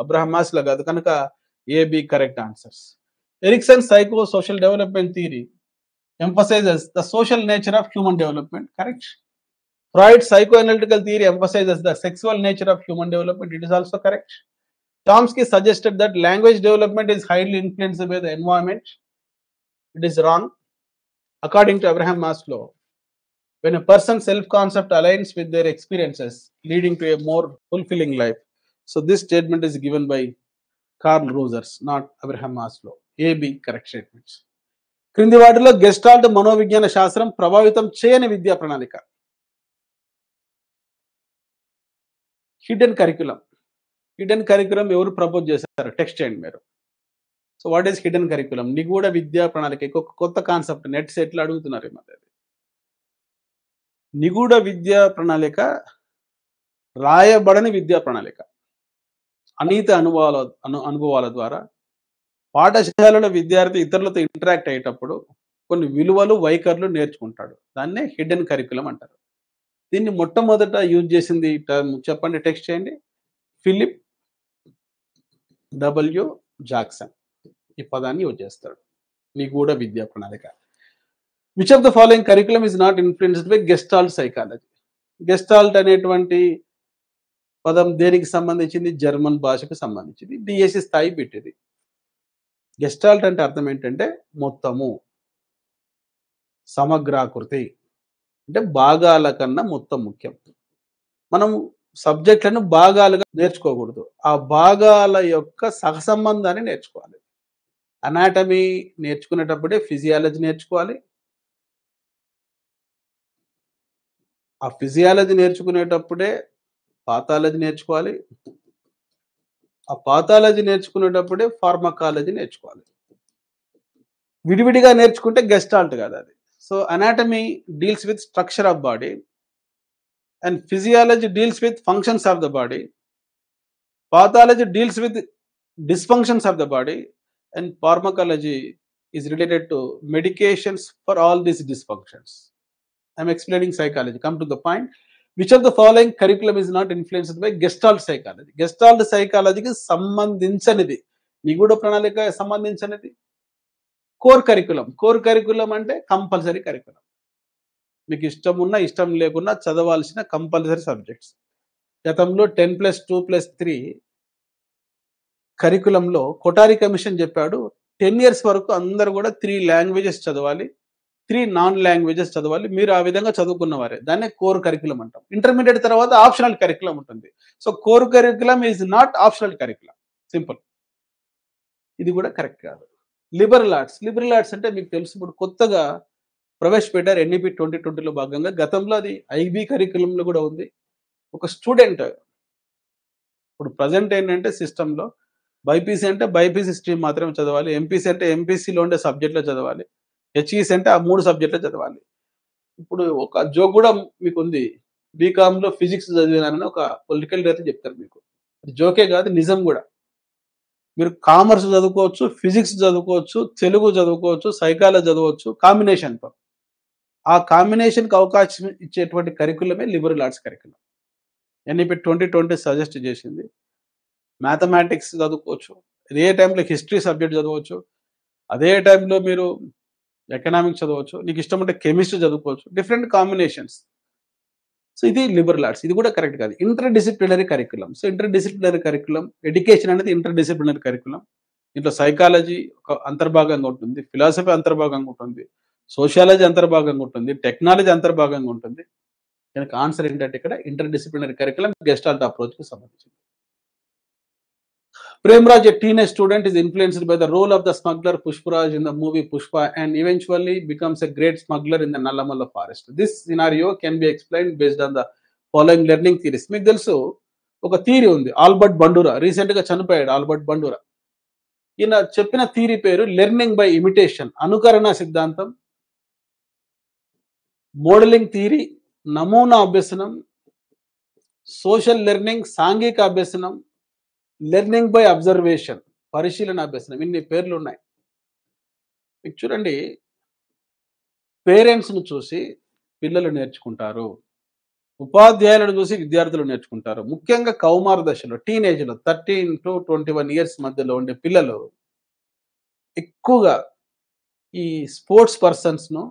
అబ్రహాం మాస్లో కాదు. కనుక AB correct answers. Erikson psycho social development theory emphasizes the social nature of human development. Correct. Freud's psychoanalytical theory emphasizes the sexual nature of human development. It is also correct. Chomsky suggested that language development is highly influenced by the environment. It is wrong. According to Abraham Maslow, when a person's self-concept aligns with their experiences, leading to a more fulfilling life. So this statement is given by Carl Rogers, not Abraham Maslow. AB correct statements. క్రింది వాటిలో gestalt మనోవిజ్ఞాన శాస్త్రం ప్రభావితం చేయని విద్యా ప్రణాళిక. Hidden curriculum. Hidden curriculum ఎవరు propose చేశారు? Text చేయండి మీరు. So what is hidden curriculum? నిగూఢ విద్యా ప్రణాళిక ఒక కొత్త కాన్సెప్ట్. నెట్ సెట్లు అడుగుతున్నారు ఈ మధ్య. నిగూఢ విద్యా ప్రణాళిక రాయబడని విద్యా ప్రణాళిక. అనీత అనుభవాల ద్వారా పాఠశాలలో విద్యార్థి ఇతరులతో ఇంటరాక్ట్ అయ్యేటప్పుడు కొన్ని విలువలు, వైఖరులు నేర్చుకుంటాడు. దాన్నే హిడెన్ కరికులం అంటారు. దీన్ని మొట్టమొదట యూజ్ చేసింది టర్మ్ చెప్పండి, టెక్స్ట్ చేయండి. ఫిలిప్ డబ్ల్యూ జాక్సన్ ఈ పదాన్ని యూజ్ చేస్తాడు. నిగూఢ విద్యా ప్రణాళిక. Which of the following curriculum is not influenced by Gestalt psychology? Gestalt అనేటువంటి పదం దేనికి సంబంధించింది? జర్మన్ భాషకు సంబంధించింది. డిఎస్సి స్థాయి పెట్టింది. గెస్టాల్ట్ అంటే అర్థం ఏంటంటే మొత్తము, సమగ్రాకృతి, అంటే భాగాల కన్నా మొత్తం ముఖ్యం. మనం సబ్జెక్టులను భాగాలుగా నేర్చుకోకూడదు, ఆ భాగాల యొక్క సహసంబంధాన్ని నేర్చుకోవాలి. అనాటమీ నేర్చుకునేటప్పుడే ఫిజియాలజీ నేర్చుకోవాలి. ఆ ఫిజియాలజీ నేర్చుకునేటప్పుడే పాథాలజీ నేర్చుకోవాలి. ఆ పాథాలజీ నేర్చుకునేటప్పుడే ఫార్మకాలజీ నేర్చుకోవాలి. విడివిడిగా నేర్చుకుంటే గెస్టాల్ట్ కాదు అది. So anatomy deals with structure of body and physiology deals with functions of the body. Pathology deals with dysfunctions of the body, and pharmacology is related to medications for all these dysfunctions. I'm explaining psychology. Come to the point. Which of the following curriculum is not influenced by Gestalt psychology? Gestalt సైకాలజీకి సంబంధించనిది, నిగూఢ ప్రణాళిక సంబంధించినది core curriculum. Core curriculum అంటే compulsory curriculum. మీకు ఇష్టం ఉన్నా ఇష్టం లేకున్నా చదవాల్సిన కంపల్సరీ సబ్జెక్ట్స్. గతంలో 10+2+3 కరికులంలో కొఠారి కమిషన్ చెప్పాడు 10 ఇయర్స్ వరకు అందరూ కూడా 3 లాంగ్వేజెస్ చదవాలి, 3 నాన్ లాంగ్వేజెస్ చదవాలి. మీరు ఆ విధంగా చదువుకున్నవారే. దాన్నే కోర్ కరికులం అంటాం. ఇంటర్మీడియట్ తర్వాత ఆప్షనల్ కరికులం ఉంటుంది. So core curriculum is not optional curriculum. Simple. ఇది కూడా కరెక్ట్ కాదు. Liberal arts. లిబరల్ ఆర్ట్స్ అంటే మీకు తెలుసు, ఇప్పుడు కొత్తగా ప్రవేశపెట్టారు ఎన్ఈపి 2020లో భాగంగా. గతంలో అది ఐబీ కరికులంలో కూడా ఉంది. ఒక స్టూడెంట్ ఇప్పుడు ప్రజెంట్ ఏంటంటే సిస్టంలో బైపీసీ అంటే బైపీసీ స్ట్రీమ్ మాత్రమే చదవాలి, ఎంపీసీ అంటే ఎంపీసీలో ఉండే సబ్జెక్ట్లో చదవాలి, హెచ్ఈసీ అంటే ఆ 3 సబ్జెక్టులో చదవాలి. ఇప్పుడు ఒక జోక్ కూడా మీకు ఉంది. బీకామ్లో ఫిజిక్స్ చదివినానని ఒక పొలిటికల్ రైతు చెప్తారు మీకు. జోకే కాదు, నిజం కూడా. మీరు కామర్స్ చదువుకోవచ్చు, ఫిజిక్స్ చదువుకోవచ్చు, తెలుగు చదువుకోవచ్చు, సైకాలజీ చదవచ్చు కాంబినేషన్తో. ఆ కాంబినేషన్కి అవకాశం ఇచ్చేటువంటి కరికులమే liberal arts curriculum. NEP 2020 suggest చేసింది. మ్యాథమెటిక్స్ చదువుకోవచ్చు, అదే టైంలో హిస్టరీ సబ్జెక్ట్ చదవచ్చు, అదే టైంలో మీరు ఎకనామిక్స్ చదవచ్చు, నీకు ఇష్టం ఉంటే కెమిస్ట్రీ చదువుకోవచ్చు, డిఫరెంట్ కాంబినేషన్స్. సో ఇది లిబరల్ ఆర్ట్స్. ఇది కూడా కరెక్ట్ కాదు. Inter disciplinary curriculum. So inter disciplinary curriculum, education అనేది ఇంటర్ డిసిప్లినరీ కరికులం. దీంట్లో సైకాలజీ ఒక అంతర్భాగంగా ఉంటుంది, ఫిలాసఫీ అంతర్భాగంగా ఉంటుంది, సోషియాలజీ అంతర్భాగంగా ఉంటుంది, టెక్నాలజీ అంతర్భాగంగా ఉంటుంది. దానికి ఆన్సర్ ఏంటంటే ఇక్కడ ఇంటర్ డిసిప్లినరీ కరికులం గెస్టాల్ట్ అప్రోచ్కి సంబంధించింది. Premraj, a teenage student, is influenced by the role of the smuggler Pushparaj in the movie Pushpa and eventually becomes a great smuggler in the Nallamala forest. This scenario can be explained based on the following learning theories. మీకు తెలుసు ఒక theory ఉంది, Albert Bandura. Recent గా చనిపోయాడు Albert Bandura. ఈయన చెప్పిన theory పేరు learning by imitation, అనుకరణ సిద్ధాంతం, మోడలింగ్ థియరీ, నమూనా అభ్యసనం, సోషల్ లెర్నింగ్, సాంఘిక అభ్యసనం, లెర్నింగ్ బై అబ్జర్వేషన్, పరిశీలన అభ్యసనం. ఇన్ని పేర్లు ఉన్నాయి. మీకు చూడండి, పేరెంట్స్ను చూసి పిల్లలు నేర్చుకుంటారు, ఉపాధ్యాయులను చూసి విద్యార్థులు నేర్చుకుంటారు. ముఖ్యంగా కౌమార దశలో, టీనేజ్లో 13 to 21 ఇయర్స్ మధ్యలో ఉండే పిల్లలు ఎక్కువగా ఈ స్పోర్ట్స్ పర్సన్స్ను,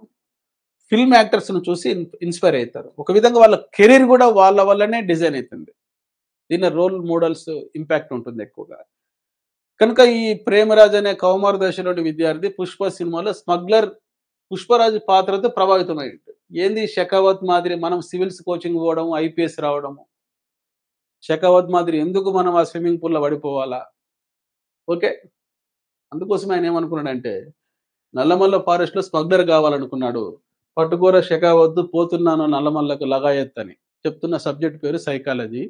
ఫిల్మ్ యాక్టర్స్ను చూసి ఇన్స్పైర్ అవుతారు. ఒక విధంగా వాళ్ళ కెరీర్ కూడా వాళ్ళ వల్లనే డిజైన్ అవుతుంది. దీని రోల్ మోడల్స్ ఇంపాక్ట్ ఉంటుంది ఎక్కువగా. కనుక ఈ ప్రేమరాజ్ అనే కౌమార దశలోని విద్యార్థి పుష్ప సినిమాలో స్మగ్లర్ పుష్పరాజు పాత్రతో ప్రభావితమైంది. ఏంది షెకావత్ మాదిరి మనం సివిల్స్ కోచింగ్ పోవడం, ఐపీఎస్ రావడము, షెకావత్ మాదిరి ఎందుకు మనం ఆ స్విమ్మింగ్ పూల్లో పడిపోవాలా? ఓకే, అందుకోసం ఆయన ఏమనుకున్నాడంటే నల్లమల్ల ఫారెస్ట్లో స్మగ్లర్ కావాలనుకున్నాడు. పట్టుకోర షెకావద్దు, పోతున్నాను నల్లమల్లకు లగాయత్ అని చెప్తున్న సబ్జెక్ట్ పేరు సైకాలజీ.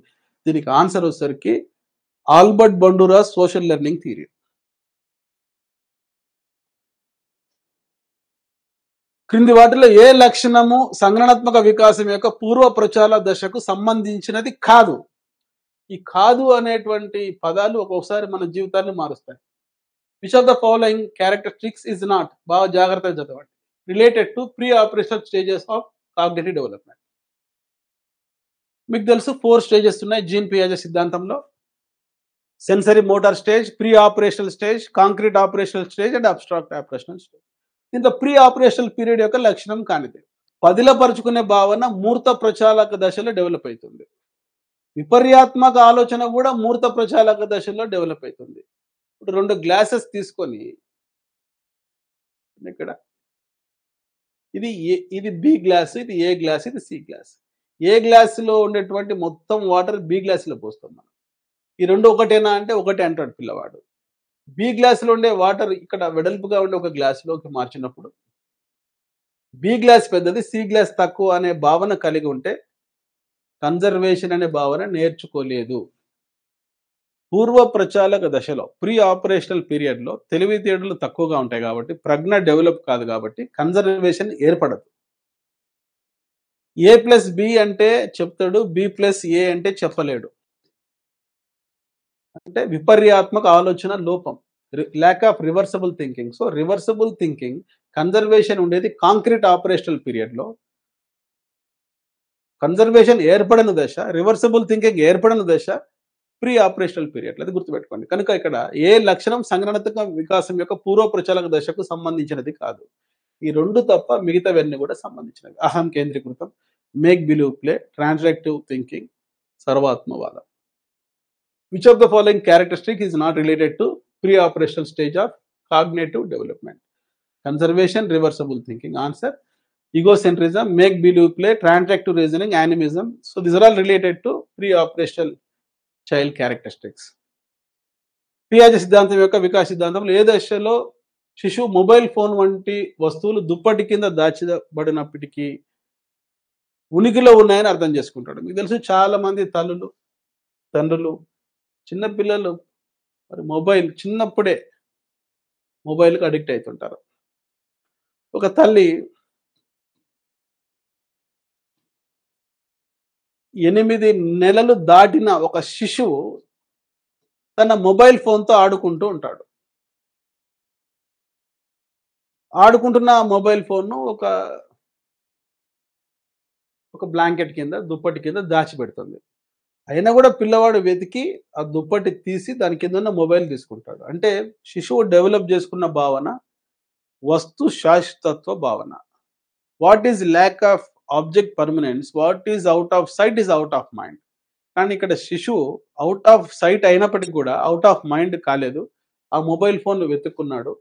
దీనికి ఆన్సర్ వచ్చేసరికి Albert Bandura social learning theory. క్రింది వాటిలో ఏ లక్షణము సంజ్ఞానాత్మక వికాసం యొక్క పూర్వ ప్రచార దశకు సంబంధించినది కాదు? ఈ కాదు అనేటువంటి పదాలు ఒక్కొక్కసారి మన జీవితాన్ని మారుస్తాయి. Which of the following characteristics is not, బాగా జాగ్రత్తగా చదవండి, related to pre operational stages of cognitive development. మీకు తెలుసు 4 స్టేజెస్ ఉన్నాయి జీన్ పియాజే సిద్ధాంతంలో. Sensory motor stage, pre operational stage, concrete operational stage and abstract operational stage. దీంతో ప్రీ ఆపరేషనల్ పీరియడ్ యొక్క లక్షణం కానిది. పదిలపరుచుకునే భావన మూర్త ప్రచాలక దశలో డెవలప్ అవుతుంది. విపర్యాత్మక ఆలోచన కూడా మూర్త ప్రచాలక దశలో డెవలప్ అవుతుంది. ఇప్పుడు 2 గ్లాసెస్ తీసుకొని ఇక్కడ ఇది బి గ్లాస్, ఇది ఏ గ్లాస్, ఇది సి గ్లాస్. ఏ గ్లాసులో ఉండేటువంటి మొత్తం వాటర్ బి గ్లాసులో పోస్తాం మనం. ఈ 2 ఒకటేనా అంటే ఒకటే అంటాడు పిల్లవాడు. బి గ్లాసులో ఉండే వాటర్ ఇక్కడ వెడల్పుగా ఉండే ఒక గ్లాసులోకి మార్చినప్పుడు బి గ్లాస్ పెద్దది, సి గ్లాస్ తక్కువ అనే భావన కలిగి ఉంటే కన్జర్వేషన్ అనే భావన నేర్చుకోలేదు. పూర్వ ప్రచాలక దశలో ప్రీ ఆపరేషనల్ పీరియడ్లో తెలివితేటలు తక్కువగా ఉంటాయి కాబట్టి, ప్రజ్ఞ డెవలప్ కాదు కాబట్టి కన్జర్వేషన్ ఏర్పడదు. A+B అంటే చెప్తాడు, B+A అంటే చెప్పలేడు. అంటే విపర్యాత్మక ఆలోచన లోపం, lack of reversible thinking. So reversible thinking, conservation ఉండేది కాంక్రీట్ ఆపరేషనల్ పీరియడ్లో, కన్జర్వేషన్ ఏర్పడని దశ, రివర్సిబుల్ థింకింగ్ ఏర్పడని దశ ప్రీ ఆపరేషనల్ పీరియడ్. అది గుర్తుపెట్టుకోండి. కనుక ఇక్కడ ఏ లక్షణం సంజ్ఞానాత్మక వికాసం యొక్క పూర్వ ప్రచాలక దశకు సంబంధించినది కాదు. ఈ 2 తప్ప మిగతావన్నీ కూడా సంబంధించినవి. అహం కేంద్రీకృతం, make believe play, transactive thinking, సర్వాత్మవాదం. Which of the following characteristic is not related to pre operational stage of cognitive development? Conservation, reversible thinking. Answer egocentrism, make believe play, transactive reasoning, animism. So these are all related to pre-operational child characteristics. పియాజే సిద్ధాంతం యొక్క వికాస సిద్ధాంతంలో ఏ దశలో శిశువు mobile phone వంటి వస్తువులు దుప్పటి కింద దాచబడినప్పటికీ ఉనికిలో ఉన్నాయని అర్థం చేసుకుంటాడు? మీకు తెలుసు, చాలా మంది తల్లులు, తండ్రులు, చిన్నపిల్లలు మరి మొబైల్ చిన్నప్పుడే మొబైల్కి అడిక్ట్ అవుతుంటారు. ఒక తల్లి 8 నెలలు దాటిన ఒక శిశువు తన మొబైల్ ఫోన్తో ఆడుకుంటూ ఉంటాడు. ఆడుకుంటున్న మొబైల్ ఫోన్ను ఒక బ్లాంకెట్ కింద, దుప్పటి కింద దాచిపెడుతుంది. అయినా కూడా పిల్లవాడు వెతికి ఆ దుప్పటి తీసి దాని కింద ఉన్న మొబైల్ తీసుకుంటాడు. అంటే శిశువు డెవలప్ చేసుకున్న భావన వస్తు శాశ్వతత్వ భావన. What is lack of object permanence, what is out of sight is out of mind. కానీ ఇక్కడ శిశువు అవుట్ ఆఫ్ సైట్ అయినప్పటికీ కూడా అవుట్ ఆఫ్ మైండ్ కాలేదు. ఆ మొబైల్ ఫోన్ వెతుక్కున్నాడు.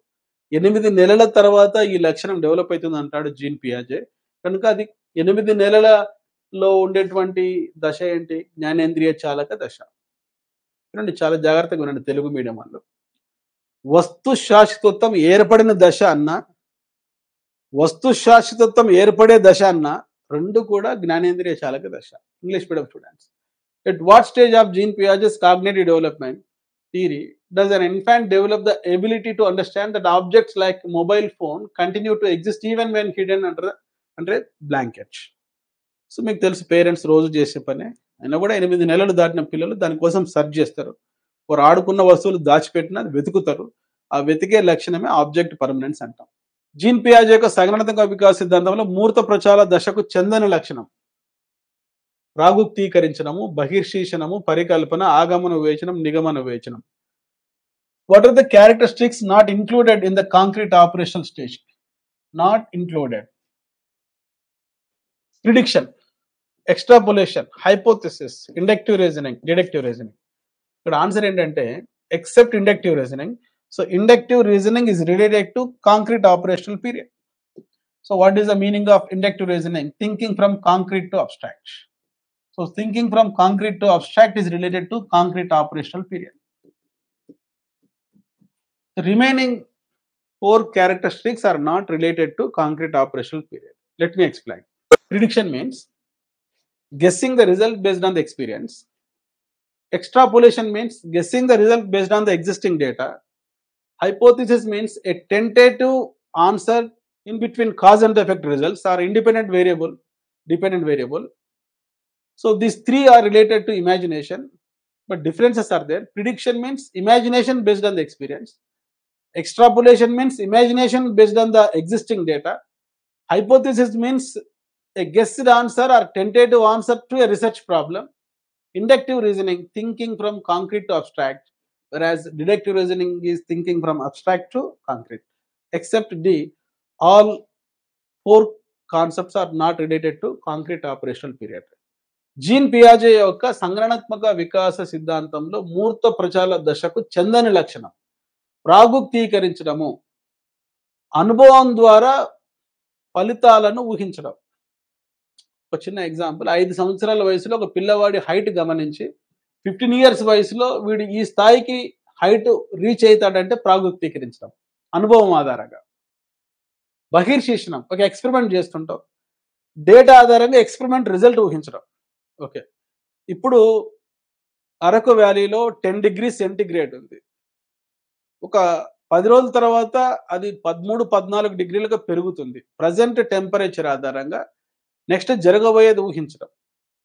8 నెలల తర్వాత ఈ లక్షణం డెవలప్ అవుతుంది అంటాడు జీన్ పియాజే. కనుక అది 8 నెలలలో ఉండేటువంటి దశ ఏంటి? జ్ఞానేంద్రియ చాలక దశ. చూడండి, చాలా జాగ్రత్తగా వినండి తెలుగు మీడియం వాళ్ళు. వస్తు శాశ్వతత్వం ఏర్పడిన దశ అన్న, వస్తు శాశ్వతత్వం ఏర్పడే దశ అన్న, రెండు కూడా జ్ఞానేంద్రియ చాలక దశ. English medium students. At what stage of Jean Piaget's cognitive development theory does an infant develop the ability to understand that objects like mobile phone continue to exist even when hidden under a blanket? So మీకు తెలుసు, parents రోజు చేసే పనే. అయినా కూడా 8 నెలలు దాటిన పిల్లలు దానికోసం సెర్చ్ చేస్తారు. వారు ఆడుకున్న వస్తువులు దాచిపెట్టిన వెతుకుతారు. ఆ వెతికే లక్షణమే ఆబ్జెక్ట్ పర్మనెన్స్ అంటాం. జీన్ పియాజే యొక్క సంజ్ఞానాత్మక వికాస సిద్ధాంతంలో మూర్త ప్రచార దశకు చెందని లక్షణం ప్రాగుక్తీకరించడము, బహిర్శీషణము, పరికల్పన, ఆగమన వివేచనం, నిగమన వివేచనం. What are the characteristics not included in the concrete operational stage? Not included: prediction, extrapolation, hypothesis, inductive reasoning, deductive reasoning. ఇక్కడ ఆన్సర్ ఏంటంటే except inductive reasoning. So inductive reasoning is related to concrete operational period. So what is the meaning of inductive reasoning? Thinking from concrete to abstract. So thinking from concrete to abstract is related to concrete operational period. The remaining 4 characteristics are not related to concrete operational period. Let me explain. Prediction means guessing the result based on the experience. Extrapolation means guessing the result based on the existing data. Hypothesis means a tentative answer in between cause and effect results or independent variable, dependent variable. So these 3 are related to imagination, but differences are there. Prediction means imagination based on the experience. Extrapolation means imagination based on the existing data. Hypothesis means a guessed answer or tentative answer to a research problem. Inductive reasoning, thinking from concrete to abstract, whereas deductive reasoning is thinking from abstract to concrete. Except D, all 4 concepts are not related to concrete operational period. Jean పియాజే యొక్క సంజ్ఞానాత్మక వికాస సిద్ధాంతంలో మూర్త ప్రచార దశకు చెందని లక్షణం ప్రాగుక్తీకరించడము, అనుభవం ద్వారా ఫలితాలను ఊహించడం. ఒక చిన్న ఎగ్జాంపుల్, 5 సంవత్సరాల వయసులో ఒక పిల్లవాడి హైట్ గమనించి 15 ఇయర్స్ వయసులో వీడు ఈ స్థాయికి హైట్ రీచ్ అవుతాడంటే ప్రాగుక్తీకరించడం, అనుభవం ఆధారంగా. బహిర్శీషణం, ఒక ఎక్స్పెరిమెంట్ చేస్తుంటాం, డేటా ఆధారంగా ఎక్స్పెరిమెంట్ రిజల్ట్ ఊహించడం. ఓకే, ఇప్పుడు అరకు వ్యాలీలో 10 డిగ్రీ సెంటిగ్రేడ్ ఉంది. ఒక 10 రోజుల తర్వాత అది 13-14 డిగ్రీలుగా పెరుగుతుంది. ప్రజెంట్ టెంపరేచర్ ఆధారంగా నెక్స్ట్ జరగబోయేది ఊహించడం.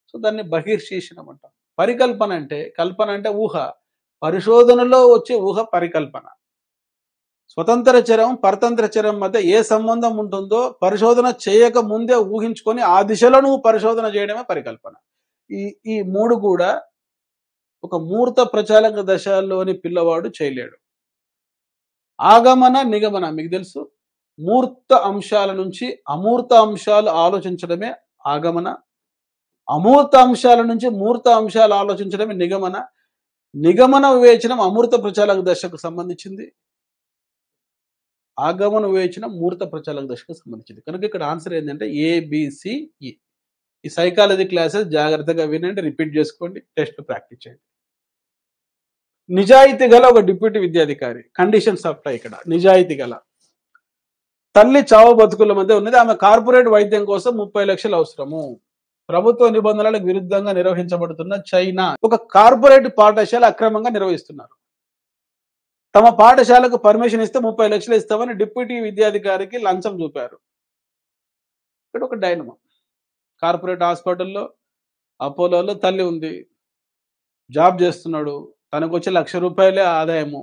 సో దాన్ని బహిర్శీషణం అంటాం. పరికల్పన అంటే, కల్పన అంటే ఊహ. పరిశోధనలో వచ్చే ఊహ పరికల్పన. స్వతంత్ర చరం, పరతంత్ర చరం మధ్య ఏ సంబంధం ఉంటుందో పరిశోధన చేయక ముందే ఊహించుకొని ఆ దిశలో నువ్వు పరిశోధన చేయడమే పరికల్పన. ఈ ఈ 3 కూడా ఒక మూర్త ప్రచాలక దశలోని పిల్లవాడు చేయలేడు. ఆగమన, నిగమన మీకు తెలుసు. మూర్త అంశాల నుంచి అమూర్త అంశాలు ఆలోచించడమే ఆగమన. అమూర్త అంశాల నుంచి మూర్త అంశాలు ఆలోచించడమే నిగమన. నిగమన వివేచనం అమూర్త ప్రచాలక దశకు సంబంధించింది. ఆగమన వివేచనం మూర్త ప్రచాలక దశకు సంబంధించింది. కనుక ఇక్కడ ఆన్సర్ ఏంటంటే ఏబిసిఈ. ఈ సైకాలజీ క్లాసెస్ జాగ్రత్తగా వినండి, రిపీట్ చేసుకోండి, టెస్ట్ ప్రాక్టీస్ చేయండి. నిజాయితీ గల ఒక డిప్యూటీ విద్యాధికారి. కండిషన్స్ అప్లై ఇక్కడ. నిజాయితీ గల తల్లి చావు బతుకుల మధ్య ఉన్నది. ఆమె కార్పొరేట్ వైద్యం కోసం 30 లక్షలు అవసరము. ప్రభుత్వ నిబంధనలకు విరుద్ధంగా నిర్వహించబడుతున్న చైనా ఒక కార్పొరేట్ పాఠశాల అక్రమంగా నిర్వహిస్తున్నారు. తమ పాఠశాలకు పర్మిషన్ ఇస్తే 30 లక్షలు ఇస్తామని డిప్యూటీ విద్యాధికారికి లంచం చూపారు. ఇక్కడ ఒక డైనమా. కార్పొరేట్ హాస్పిటల్లో అపోలోలో తల్లి ఉంది, జాబ్ చేస్తున్నాడు, తనకు వచ్చే ₹1,00,000 ఆదాయము,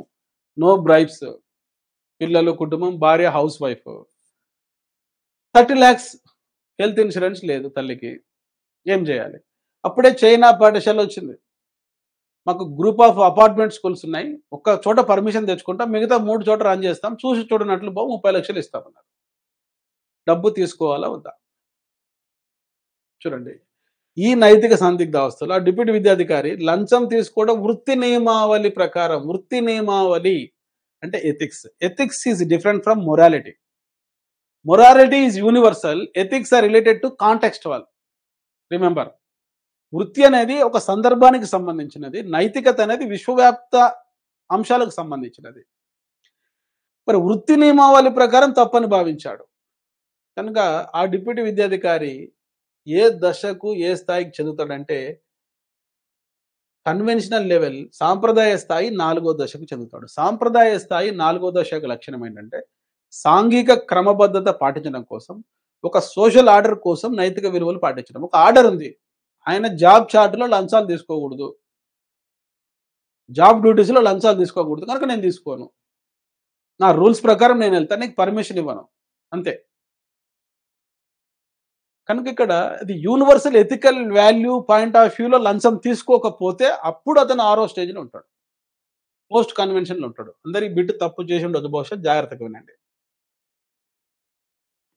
నో బ్రైబ్స్, పిల్లలు, కుటుంబం, భార్య house wife, 30 lakhs health insurance లేదు తల్లికి. ఏం చేయాలి? అప్పుడే చైనా పాఠశాల వచ్చింది. మాకు గ్రూప్ ఆఫ్ అపార్ట్మెంట్ స్కూల్స్ ఉన్నాయి, ఒక్క చోట పర్మిషన్ తెచ్చుకుంటాం, మిగతా 3 చోట రన్ చేస్తాం, చూసి చూడనట్లు బాగు 30 లక్షలు ఇస్తామన్నారు. డబ్బు తీసుకోవాలా వద్దా? చూడండి, ఈ నైతిక సందిగ్ధావస్థలో ఆ డిప్యూటీ విద్యాధికారి లంచం తీసుకోవడం వృత్తి నియమావళి ప్రకారం. వృత్తి నియమావళి అంటే ethics. Ethics is different from morality. Morality is universal, ethics are related to contextual. Remember, వృత్తి అనేది ఒక సందర్భానికి సంబంధించినది, నైతికత అనేది విశ్వవ్యాప్త అంశాలకు సంబంధించినది. మరి వృత్తి నియమావళి ప్రకారం తప్పని భావించాడు కనుక ఆ డిప్యూటీ విద్యాధికారి ఏ దశకు ఏ స్థాయికి చెందుతాడంటే కన్వెన్షనల్ లెవెల్, సాంప్రదాయ స్థాయి 4వ దశకు చెందుతాడు. సాంప్రదాయ స్థాయి 4వ దశ యొక్క లక్షణం ఏంటంటే సాంఘిక క్రమబద్ధత పాటించడం కోసం, ఒక సోషల్ ఆర్డర్ కోసం నైతిక విలువలు పాటించడం. ఒక ఆర్డర్ ఉంది, ఆయన జాబ్ చార్ట్లో లంచాలు తీసుకోకూడదు, జాబ్ డ్యూటీస్లో లంచాలు తీసుకోకూడదు కనుక నేను తీసుకోను, నా రూల్స్ ప్రకారం నేను వెళ్తాను, నీకు పర్మిషన్ ఇవ్వను, అంతే. కనుక ఇక్కడ అది universal ethical value point of వ్యూలో లంచం తీసుకోకపోతే అప్పుడు అతను 6వ స్టేజ్లో ఉంటాడు, పోస్ట్ కన్వెన్షన్లో ఉంటాడు. అందరి బిడ్డ తప్పు చేసి ఉండదు బహుశా, జాగ్రత్తగా వినండి.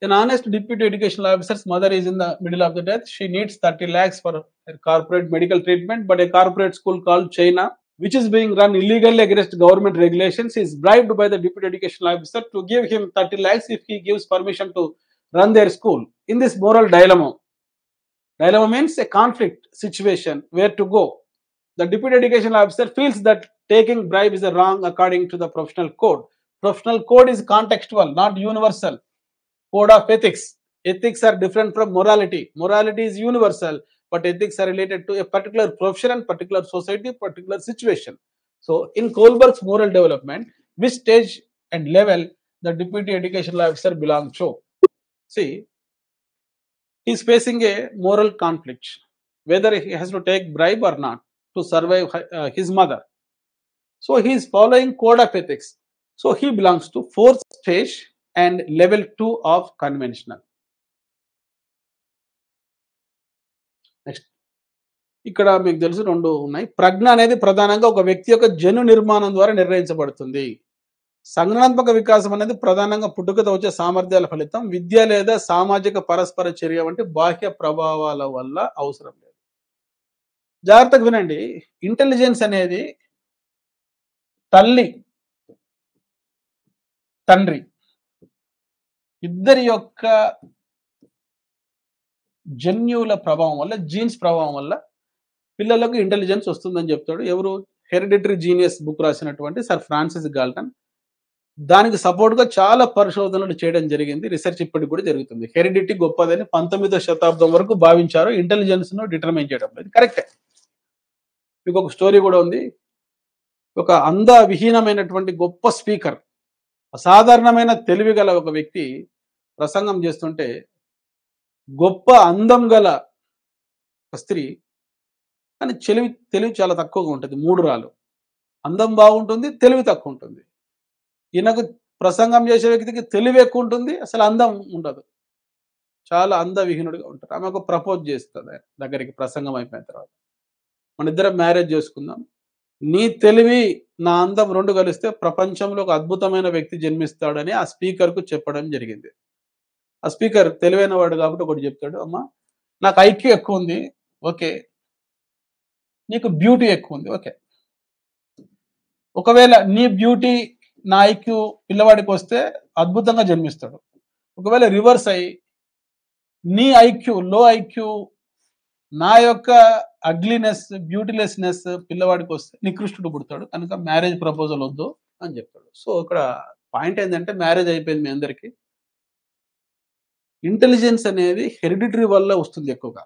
An honest deputy educational officer's mother is in the middle of the death. She needs 30 lakhs for her corporate medical treatment, but a corporate school called China, which is being run illegally against government regulations, is bribed by the deputy educational officer to give him 30 lakhs if he gives permission to run their school. In this moral dilemma, dilemma means a conflict situation, where to go. The deputy educational officer feels that taking bribe is wrong according to the professional code. Professional code is contextual, not universal. Code of ethics. Ethics are different from morality. Morality is universal, but ethics are related to a particular profession and particular society, particular situation. So, in Kohlberg's moral development, which stage and level the deputy educational officer belongs to? See, he is facing a moral conflict, whether he has to take bribe or not to survive his mother. So, he is following code of ethics. So, he belongs to 4th stage and level 2 of conventional. Next, ఇక్కడ మీకు తెలుసు 2 ఉన్నాయి. ప్రజ్ఞ అనేది ప్రధానంగా ఒక వ్యక్తి యొక్క జన్యు నిర్మాణం ద్వారా నిర్ణయించబడుతుంది. సంజ్ఞానాత్మక వికాసం అనేది ప్రధానంగా పుట్టుకతో వచ్చే సామర్థ్యాల ఫలితం. విద్య లేదా సామాజిక పరస్పర చర్య వంటి బాహ్య ప్రభావాల వల్ల అవసరం లేదు. జాగ్రత్తగా వినండి, ఇంటెలిజెన్స్ అనేది తల్లి, తండ్రి ఇద్దరి యొక్క జన్యువుల ప్రభావం వల్ల, జీన్స్ ప్రభావం వల్ల పిల్లలకు ఇంటెలిజెన్స్ వస్తుందని చెప్తాడు. ఎవరు? హెరిడిటరీ జీనియస్ బుక్ రాసినటువంటి సర్ ఫ్రాన్సిస్ గాల్టన్. దానికి సపోర్ట్గా చాలా పరిశోధనలు చేయడం జరిగింది, రీసెర్చ్ ఇప్పటికి కూడా జరుగుతుంది. హెరిడిటీ గొప్పదని 19వ శతాబ్దం వరకు భావించారు ఇంటెలిజెన్స్ను డిటర్మైన్ చేయడం. ఇది కరెక్టే. మీకు ఒక స్టోరీ కూడా ఉంది. ఒక విహీనమైనటువంటి గొప్ప స్పీకర్, అసాధారణమైన తెలివి గల ఒక వ్యక్తి ప్రసంగం చేస్తుంటే గొప్ప అందం గల ఒక స్త్రీ, కానీ తెలివి చాలా తక్కువగా ఉంటుంది. 3 రాలు. అందం బాగుంటుంది, తెలివి తక్కువ ఉంటుంది. ఈయనకు ప్రసంగం చేసే వ్యక్తికి తెలివి ఎక్కువ ఉంటుంది, అసలు అందం ఉండదు. చాలా అందవిహీనుడిగా ఉంటారు. ఆమె ఒక ప్రపోజ్ చేస్తది ఆయన దగ్గరికి ప్రసంగం అయిపోయిన తర్వాత. మనిద్దరం మ్యారేజ్ చేసుకుందాం. నీ తెలివి, నా అందం 2 కలిస్తే ప్రపంచంలో ఒక అద్భుతమైన వ్యక్తి జన్మిస్తాడని ఆ స్పీకర్‌కు చెప్పడం జరిగింది. ఆ స్పీకర్ తెలివైన వాడు కాబట్టి ఒకటి చెప్తాడు. అమ్మా నాకు ఐక్యూ ఎక్కువుంది. ఓకే. నీకు బ్యూటీ ఎక్కువుంది. ఓకే. ఒకవేళ నీ బ్యూటీ, నా ఐక్యూ పిల్లవాడికొస్తే అద్భుతంగా జన్మిస్తాడు. ఒకవేళ రివర్స్ అయ్యి నీ ఐక్యూ, లో ఐక్యూ, నా యొక్క అగ్లీనెస్, బ్యూటీలెస్‌నెస్ పిల్లవాడికొస్తే నికృష్టుడు పుడతాడు. కనుక మ్యారేజ్ ప్రపోజల్ వద్దు అని చెప్తాడు. సో, ఇక్కడ పాయింట్ ఏందంటే మ్యారేజ్ అయిపోయింది మీ అందరికి. ఇంటెలిజెన్స్ అనేది హెరిడిటరీ వల్ల వస్తుంది ఎక్కువగా.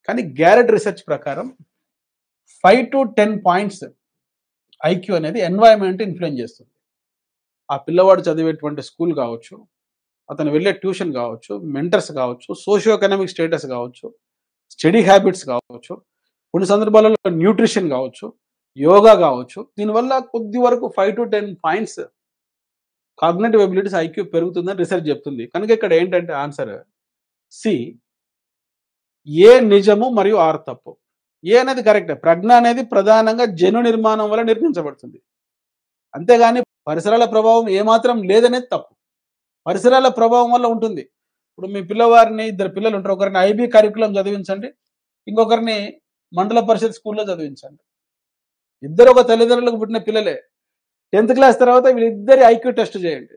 కానీ గ్యారెట్ రిసర్చ్ ప్రకారం 5-10 పాయింట్స్ ఐక్యూ అనేది ఎన్వైర్న్‌మెంట్ ఇన్‌ఫ్లూయెన్స్ చేస్తుంది. ఆ పిల్లవాడు చదివేటువంటి స్కూల్ కావచ్చు, అతను వెళ్ళే ట్యూషన్ కావచ్చు, మెంటర్స్ కావచ్చు, సోషియో ఎకనామిక్ స్టేటస్ కావచ్చు, స్టడీ హ్యాబిట్స్ కావచ్చు, కొన్ని సందర్భాలలో న్యూట్రిషన్ కావచ్చు, యోగా కావచ్చు. దీనివల్ల కొద్ది వరకు 5-10 పాయింట్స్ కాగ్నిటివ్ ఎబిలిటీస్ ఐక్యూ పెరుగుతుందని రిసర్చ్ చెప్తుంది. కనుక ఇక్కడ ఏంటంటే ఆన్సర్ సి, ఏ నిజము మరియు ఆర్ తప్పు. ఏ అనేది కరెక్టే. ప్రజ్ఞ అనేది ప్రధానంగా జన్యు నిర్మాణం వల్ల నిర్మించబడుతుంది. అంతేగాని పరిసరాల ప్రభావం ఏమాత్రం లేదనేది తప్పు. పరిసరాల ప్రభావం వల్ల ఉంటుంది. ఇప్పుడు మీ పిల్లవారిని, ఇద్దరు పిల్లలు ఉంటారు. ఒకరిని ఐబీ కరిక్యులం చదివించండి. ఇంకొకరిని మండల పరిషత్ స్కూల్‌లో చదివించండి. ఇద్దరు ఒక తల్లిదండ్రులకు పుట్టిన పిల్లలే. 10థ్ క్లాస్ తర్వాత వీళ్ళిద్దరి ఐక్యూ టెస్ట్ చేయండి.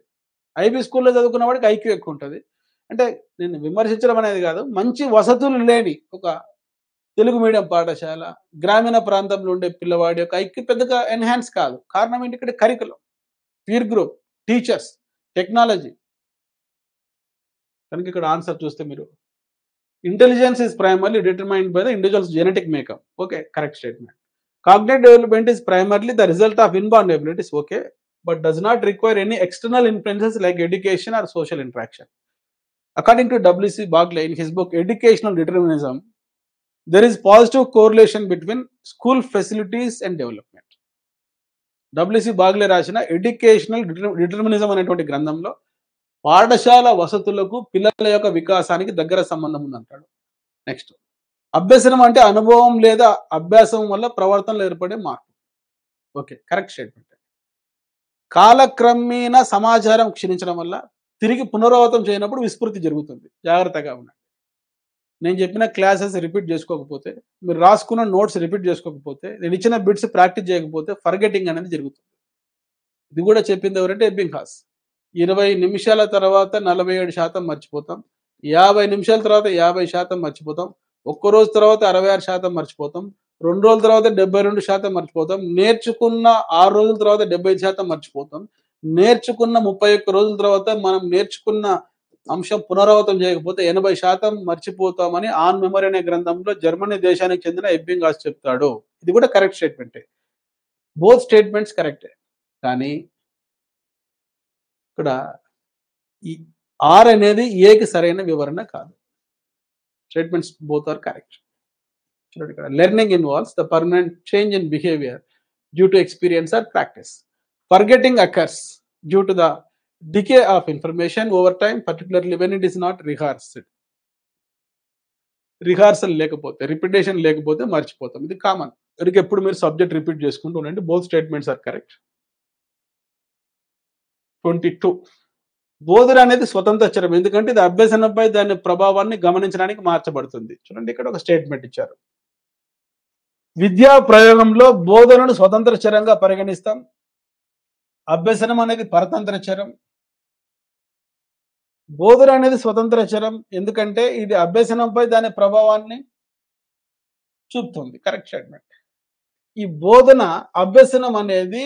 ఐబీ స్కూల్‌లో చదువుకున్న వాడికి ఐక్యూ ఎక్కువ ఉంటది. అంటే నేను విమర్శించడం అనేది కాదు. మంచి వసతులు లేని ఒక తెలుగు మీడియం పాఠశాల, గ్రామీణ ప్రాంతంలో ఉండే పిల్లవాడి యొక్క ఐక్యూ పెద్దగా ఎన్హాన్స్ కాదు. కారణం ఏంటి? ఇక్కడ curriculum, peer group, teachers, technology. కనుక ఇక్కడ ఆన్సర్ చూస్తే మీరు intelligence is primarily determined by the individuals genetic makeup. Okay. Correct statement. Cognitive development is primarily the result of inborn abilities, okay, but does not require any external influences like education or social interaction. According to W.C. Barclay in his book Educational Determinism, there is positive correlation between school facilities and development. W.C. Barclay రాసిన educational determinism అనేటువంటి గ్రంథంలో పాఠశాల వసతులకు పిల్లల యొక్క వికాసానికి దగ్గర సంబంధం ఉందంటాడు. Next, అభ్యసనం అంటే అనుభవం లేదా అభ్యాసం వల్ల ప్రవర్తనలో ఏర్పడే మార్పు. ఓకే. Correct statement. కాలక్రమేణా సమాచారం క్షీణించడం వల్ల తిరిగి పునరావృతం చేయనప్పుడు విస్మృతి జరుగుతుంది. జాగ్రత్తగా ఉండండి. నేను చెప్పిన క్లాసెస్ రిపీట్ చేసుకోకపోతే, మీరు రాసుకున్న నోట్స్ రిపీట్ చేసుకోకపోతే, నేను ఇచ్చిన బిట్స్ ప్రాక్టీస్ చేయకపోతే ఫర్గెటింగ్ అనేది జరుగుతుంది. ఇది కూడా చెప్పింది ఎవరంటే ఎబ్బింగ్హాస్. 20 నిమిషాల తర్వాత 47% మర్చిపోతాం. 50 నిమిషాల తర్వాత 50% మర్చిపోతాం. ఒక్కరోజు తర్వాత 66% మర్చిపోతాం. 2 రోజుల తర్వాత 72% మర్చిపోతాం. నేర్చుకున్న 6 రోజుల తర్వాత 75% మర్చిపోతాం. నేర్చుకున్న 31 రోజుల తర్వాత మనం నేర్చుకున్న అంశం పునరావృతం చేయకపోతే 80% మర్చిపోతామని ఆన్ మెమరీ అనే గ్రంథంలో జర్మనీ దేశానికి చెందిన ఎబ్బింగ్హాస్ చెప్తాడు. ఇది కూడా కరెక్ట్ స్టేట్మెంటే. బోత్ స్టేట్మెంట్స్ కరెక్టే. కానీ ఇక్కడ ఈ ఆర్ అనేది ఏకి సరైన వివరణ కాదు. Statements both are correct. చూడండి ఇక్కడ, learning involves the permanent change in behaviour due to experience or practice. Forgetting occurs due to the decay of information over time, particularly when it is not rehearsed. Rehearsal లేకపోతే, repetition లేకపోతే మర్చిపోతాం. ఇది common. ఇక్కడికి ఎప్పుడు మీరు subject repeat చేసుకుంటూ ఉండండి. Both statements are correct. 22. బోధన అనేది స్వతంత్ర చరం. ఎందుకంటే ఇది అభ్యసనంపై దాని ప్రభావాన్ని గమనించడానికి మార్చబడుతుంది. చూడండి ఇక్కడ ఒక స్టేట్మెంట్ ఇచ్చారు. విద్యా ప్రయోగంలో బోధనను స్వతంత్ర చరంగా పరిగణిస్తాం. అభ్యసనం అనేది పరతంత్ర చరం. బోధన అనేది స్వతంత్ర చరం ఎందుకంటే ఇది అభ్యసనంపై దాని ప్రభావాన్ని చూపుతుంది. Correct statement. ఈ బోధన, అభ్యసనం అనేది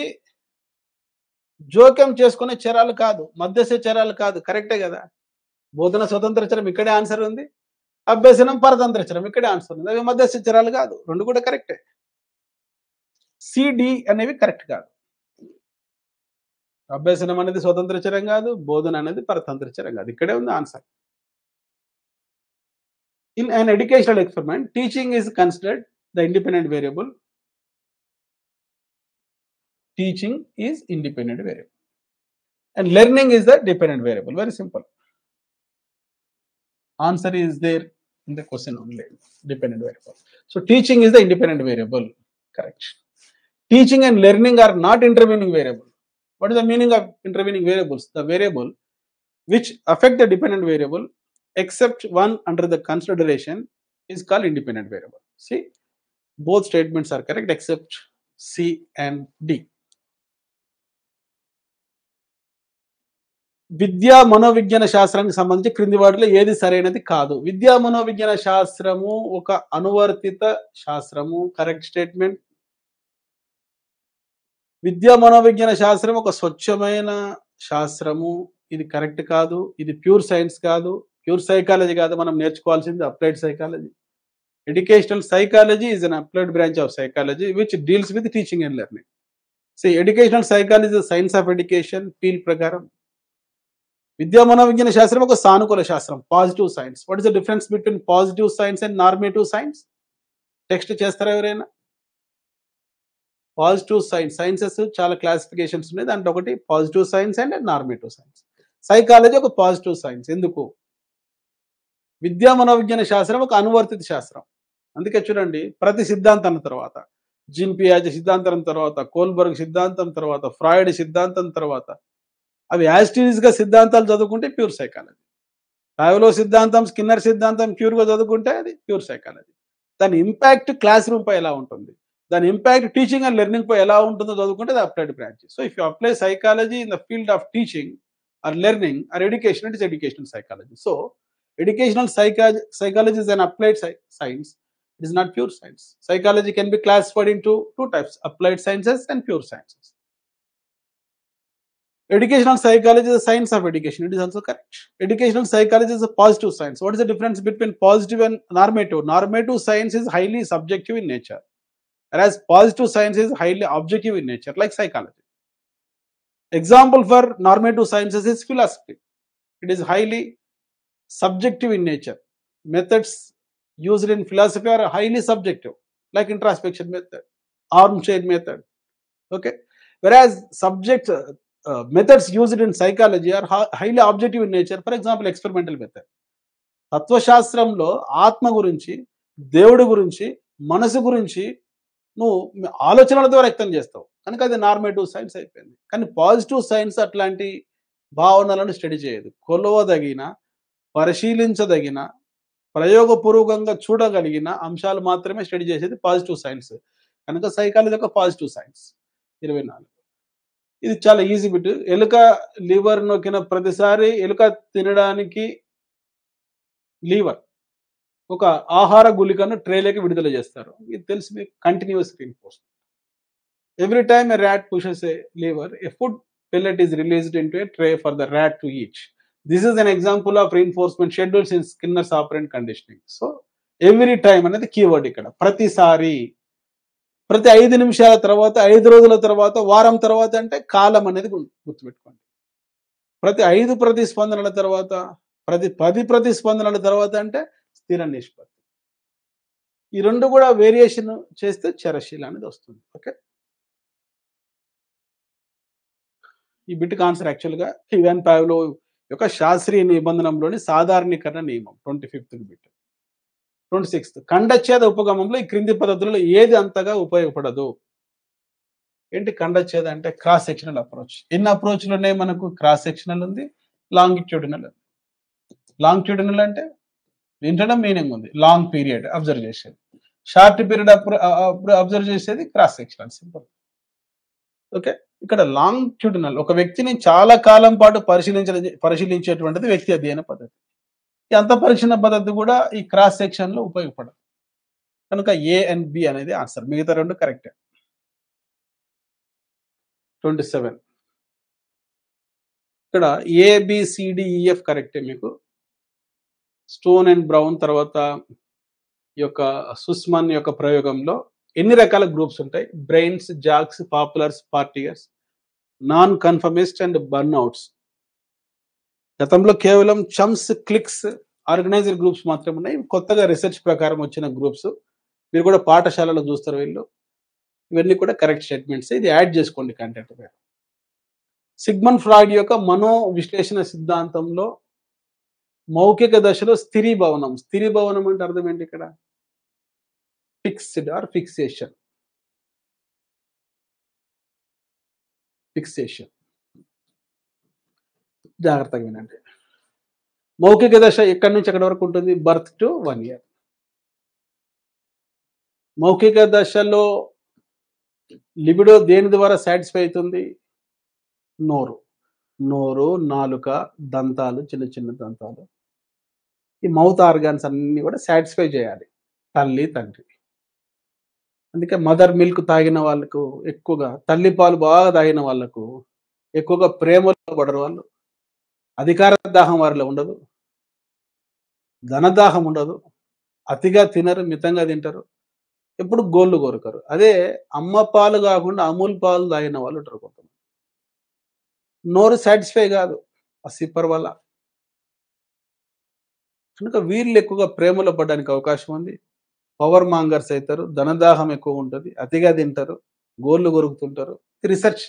జోక్యం చేసుకునే చరాలు కాదు, మధ్యస్థ చరాలు కాదు. కరెక్టే కదా. బోధన స్వతంత్ర చరం, ఇక్కడే ఆన్సర్ ఉంది. అభ్యసనం పరతంత్ర చరం, ఇక్కడే ఆన్సర్ ఉంది. అవి మధ్యస్థ చరాలు కాదు. రెండు కూడా కరెక్టే. సిడి అనేవి కరెక్ట్ కాదు. అభ్యసనం అనేది స్వతంత్ర చరం కాదు, బోధన అనేది పరతంత్ర చరం కాదు. ఇక్కడే ఉంది answer. In an educational experiment, teaching is considered the independent variable. Teaching is independent variable. and learning is the dependent variable. Very simple. Answer is there in the question only. Dependent variable. So teaching is the independent variable. Correct. Teaching and learning are not intervening variable. What is the meaning of intervening variables? The variable which affect the dependent variable except one under the consideration is called independent variable. See, both statements are correct except C and D. విద్యా మనోవిజ్ఞాన శాస్త్రానికి సంబంధించి క్రింది వాటిలో ఏది సరైనది కాదు? విద్యా మనోవిజ్ఞాన శాస్త్రము ఒక అనువర్తిత శాస్త్రము. Correct statement. విద్యా మనోవిజ్ఞాన శాస్త్రం ఒక స్వచ్ఛమైన శాస్త్రము. ఇది కరెక్ట్ కాదు. ఇది ప్యూర్ సైన్స్ కాదు, ప్యూర్ సైకాలజీ కాదు. మనం నేర్చుకోవాల్సింది applied psychology. Educational psychology is an applied branch of psychology which deals with teaching and learning. So educational psychology science of education peel ప్రకారం. విద్యా మనోవిజ్ఞాన శాస్త్రం ఒక సానుకూల శాస్త్రం, positive science. What is the difference between positive science and normative science? Text చేస్తారా ఎవరైనా? Positive science, sciences చాలా classifications ఉన్నాయి. దాంట్లో ఒకటి positive science and normative science. Psychology ఒక పాజిటివ్ సైన్స్. ఎందుకు? విద్యా మనోవిజ్ఞాన శాస్త్రం ఒక అనువర్తిత శాస్త్రం. అందుకే చూడండి, ప్రతి సిద్ధాంతం తర్వాత, జీన్ పియాజే సిద్ధాంతం తర్వాత, కోల్బర్గ్ సిద్ధాంతం తర్వాత, ఫ్రాయిడ్ సిద్ధాంతం తర్వాత, అవి యాజ్ గా సిద్ధాంతాలు చదువుకుంటే ప్యూర్ సైకాలజీ. పావ్లో సిద్ధాంతం, స్కిన్నర్ సిద్ధాంతం ప్యూర్గా చదువుకుంటే అది ప్యూర్ సైకాలజీ. దాని ఇంపాక్ట్ క్లాస్ రూమ్ పై ఎలా ఉంటుంది, దాని ఇంపాక్ట్ టీచింగ్ అండ్ లెర్నింగ్ పై ఎలా ఉంటుందో చదువుకుంటే అది applied branch. So if you apply psychology in the field of teaching or learning or education, it is educational psychology. So educational psychology is an applied science. It is not pure science. Psychology can be classified into two types: applied sciences and pure sciences. Educational psychology is a science of education. It is also correct. Educational psychology is a positive science. What is the difference between positive and normative? Normative science is highly subjective in nature, whereas positive science is highly objective in nature, like psychology. Example for normative sciences is philosophy. It is highly subjective in nature. Methods used in philosophy are highly subjective, like introspection method, armchair method. Okay, whereas methods used in psychology are highly objective in nature. For example, experimental method. తత్వశాస్త్రంలో ఆత్మ గురించి, దేవుడి గురించి, మనసు గురించి నువ్వు ఆలోచనలతో వ్యక్తం చేస్తావు కనుక అది నార్మేటివ్ సైన్స్ అయిపోయింది. కానీ పాజిటివ్ సైన్స్ అట్లాంటి భావనలను స్టడీ చేయదు. కొలవదగిన, పరిశీలించదగిన, ప్రయోగపూర్వకంగా చూడగలిగిన అంశాలు మాత్రమే స్టడీ చేసేది పాజిటివ్ సైన్స్. కనుక సైకాలజీ ఒక పాజిటివ్ సైన్స్. 24. ఇది చాలా ఈజీ బిట్. ఎలుక లివర్ నొక్కిన ప్రతిసారి ఎలుక తినడానికి లీవర్ ఒక ఆహార గుళికను ట్రేలోకి విడుదల చేస్తారు. ఇది తెలుసు మీకు. Continuous reinforcement. Every time a rat pushes a lever, a food pellet is released into a tray for the rat to eat. This is an example of reinforcement schedules in Skinner's operant conditioning. So every time అనేది keyword ఇక్కడ. ప్రతిసారి, ప్రతి 5 నిమిషాల తర్వాత, 5 రోజుల తర్వాత, వారం తర్వాత అంటే కాలం అనేది గుర్తుపెట్టుకోండి. ప్రతి 5 ప్రతిస్పందనల తర్వాత, ప్రతి 10 ప్రతిస్పందనల తర్వాత అంటే స్థిర నిష్పత్తి. ఈ రెండు కూడా వేరియేషన్ చేస్తే చరశీల అనేది వస్తుంది. ఓకే, ఈ బిట్కి ఆన్సర్ యాక్చువల్గా ఇవాన్ పావ్లో యొక్క శాస్త్రీయ నిబంధనలోని సాధారణీకరణ నియమం 25th బిట్. 26th, ఖండచ్ఛేద ఉపగమంలో ఈ క్రింది పద్ధతులలో ఏది అంతగా ఉపయోగపడదు? ఏంటి ఖండచ్ఛేద అంటే? Cross sectional approach. ఎన్ని అప్రోచ్లు ఉన్నాయి మనకు? క్రాస్ సెక్షనల్ ఉంది, లాంగిట్యూడినల్ ఉంది. లాంగిట్యూడినల్ అంటే వింటడం మీనింగ్ ఉంది, లాంగ్ పీరియడ్ అబ్జర్వ్ చేసేది. షార్ట్ పీరియడ్ అబ్జర్వ్ చేసేది క్రాస్ సెక్షనల్. సింపుల్. ఓకే, ఇక్కడ లాంగిట్యూడినల్ ఒక వ్యక్తిని చాలా కాలం పాటు పరిశీలించేటువంటిది వ్యక్తి అధ్యయన పద్ధతి. ఈ అంత పరిశీలన పద్ధతి కూడా ఈ క్రాస్ సెక్షన్ లో ఉపయోగపడదు. కనుక ఏ అండ్ బి అనేది ఆన్సర్. మిగతా రెండు కరెక్టే. 27. ఇక్కడ ఏబిసిడిఈఎఫ్ కరెక్టే మీకు. స్టోన్ అండ్ బ్రౌన్ తర్వాత ఈ యొక్క సుస్మాన్ యొక్క ప్రయోగంలో ఎన్ని రకాల గ్రూప్స్ ఉంటాయి? Brains, jocks, populars, partiers, non conformist and burnouts. గతంలో కేవలం చమ్స్, క్లిక్స్, ఆర్గనైజర్ గ్రూప్స్ మాత్రమే ఉన్నాయి. కొత్తగా రీసెర్చ్ ప్రకారం వచ్చిన గ్రూప్స్. మీరు కూడా పాఠశాలలో చూస్తారు వీళ్ళు. ఇవన్నీ కూడా కరెక్ట్ స్టేట్మెంట్స్. ఇది యాడ్ చేసుకోండి కంటెంట్. సిగ్మండ్ ఫ్రాయిడ్ యొక్క మనో విశ్లేషణ సిద్ధాంతంలో మౌఖిక దశలో స్థిరీభవనం. స్థిరీభవనం అంటే అర్థం ఏంటి ఇక్కడ? Fixed or fixation. ఫిక్సేషన్. జాగ్రత్తగా వినండి. మౌఖిక దశ ఎక్కడి నుంచి ఎక్కడి వరకు ఉంటుంది? Birth to 1 year. మౌఖిక దశలో లిబిడో దేని ద్వారా సాటిస్ఫై అవుతుంది? నోరు. నోరు, నాలుక, దంతాలు, చిన్న చిన్న దంతాలు. ఈ మౌత్ ఆర్గాన్స్ అన్ని కూడా సాటిస్ఫై చేయాలి తల్లి, తండ్రి. అందుకే మదర్ మిల్క్ తాగిన వాళ్ళకు ఎక్కువగా, తల్లి పాలు బాగా తాగిన వాళ్ళకు ఎక్కువగా ప్రేమలో పడరు వాళ్ళు. అధికార దాహం వారిలో ఉండదు, ధనదాహం ఉండదు, అతిగా తినరు, మితంగా తింటారు, ఎప్పుడు గోళ్ళు కోరుకరు. అదే అమ్మ పాలు కాకుండా అమూల్ పాలు తాగిన వాళ్ళు ఉంటారు కొంతమంది. నోరు సాటిస్ఫై కాదు ఆ సిప్పర్ వల్ల. కనుక వీళ్ళు ఎక్కువగా ప్రేమలో పడడానికి అవకాశం ఉంది. పవర్ మాంగర్స్ అవుతారు, ధనదాహం ఎక్కువ ఉంటుంది, అతిగా తింటారు, గోళ్ళు కొరుకుతుంటారు. రీసెర్చ్,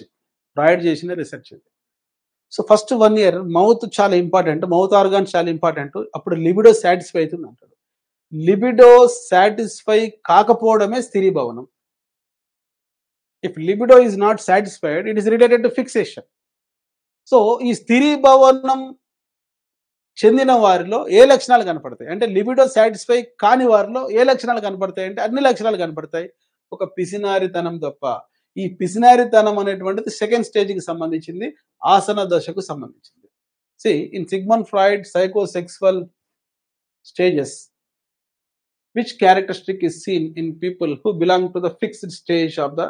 ఫ్రాయిడ్ చేసిన రీసెర్చ్ ఇది. సో ఫస్ట్ 1 year మౌత్ చాలా ఇంపార్టెంట్, మౌత్ ఆర్గాన్స్ చాలా ఇంపార్టెంట్. అప్పుడు లిబిడో సాటిస్ఫై అవుతుంది అంటాడు. లిబిడో సాటిస్ఫై కాకపోవడమే స్థిరీభవనం. If libido is not satisfied, it is related to fixation. So ఈ స్థిరీభవనం చెందిన వారిలో ఏ లక్షణాలు కనపడతాయి అంటే, లిబిడో సాటిస్ఫై కాని వారిలో ఏ లక్షణాలు కనపడతాయి అంటే అన్ని లక్షణాలు కనపడతాయి, ఒక పిసినారితనం తప్ప. ఈ పిసినారితనం అనేటువంటిది సెకండ్ స్టేజ్కి సంబంధించింది, ఆసన దశకు సంబంధించింది. C in Sigmund Freud psychosexual stages, which characteristic is seen in people who belong to the fixed stage of the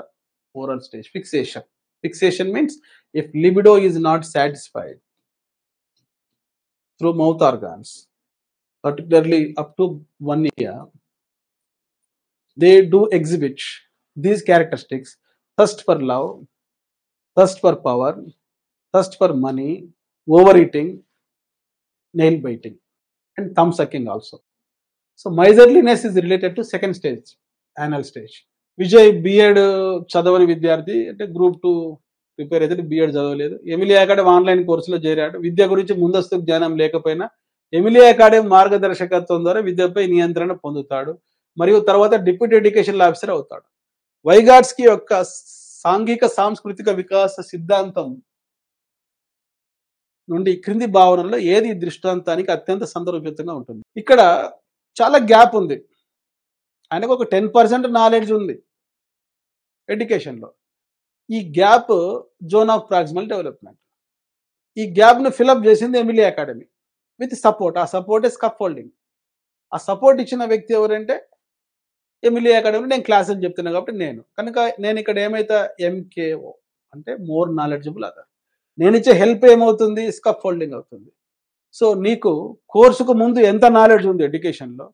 oral stage? Fixation. Fixation means if libido is not satisfied through mouth organs, particularly up to 1 year, they do exhibit these characteristics: thirst for love, thirst for power, thirst for money, overeating, nail biting, and thumb sucking also. So miserliness is related to second stage, anal stage. Vijay BEd చదవని విద్యార్థి, అంటే group 2 prepare అయితే BEd చదవలేదు. Emily academy online కోర్సులో చేరాడు. విద్య గురించి ముందస్తు జ్ఞానం లేకపోయినా ఎమిలీ అకాడమీ మార్గదర్శకత్వం ద్వారా విద్యపై నియంత్రణ పొందుతాడు మరియు తర్వాత డిప్యూటీ ఎడ్యుకేషన్ ఆఫీసర్ అవుతాడు. వైగాట్స్కీ యొక్క సాంఘిక సాంస్కృతిక వికాస సిద్ధాంతం నుండి క్రింది భావనలో ఏది దృష్టాంతానికి అత్యంత సందర్భోచితంగా ఉంటుంది? ఇక్కడ చాలా గ్యాప్ ఉంది. ఆయనకు ఒక 10% నాలెడ్జ్ ఉంది ఎడ్యుకేషన్లో. ఈ gap zone of proximal development. ఈ గ్యాప్ను ఫిలప్ చేసింది ఎమిలీ అకాడమీ విత్ సపోర్ట్. ఆ సపోర్ట్ స్కఫ్ ఫోల్డింగ్. ఆ సపోర్ట్ ఇచ్చిన వ్యక్తి ఎవరంటే ఎమిలీ అకాడమీ. నేను క్లాసులు చెప్తున్నాను కాబట్టి కనుక నేను ఇక్కడ ఏమైతే ఎంకేఓ అంటే మోర్ నాలెడ్జబుల్ అదర్. నేను ఇచ్చే హెల్ప్ ఏమవుతుంది? స్కఫ్ ఫోల్డింగ్ అవుతుంది. సో నీకు కోర్సుకు ముందు ఎంత నాలెడ్జ్ ఉంది ఎడ్యుకేషన్లో,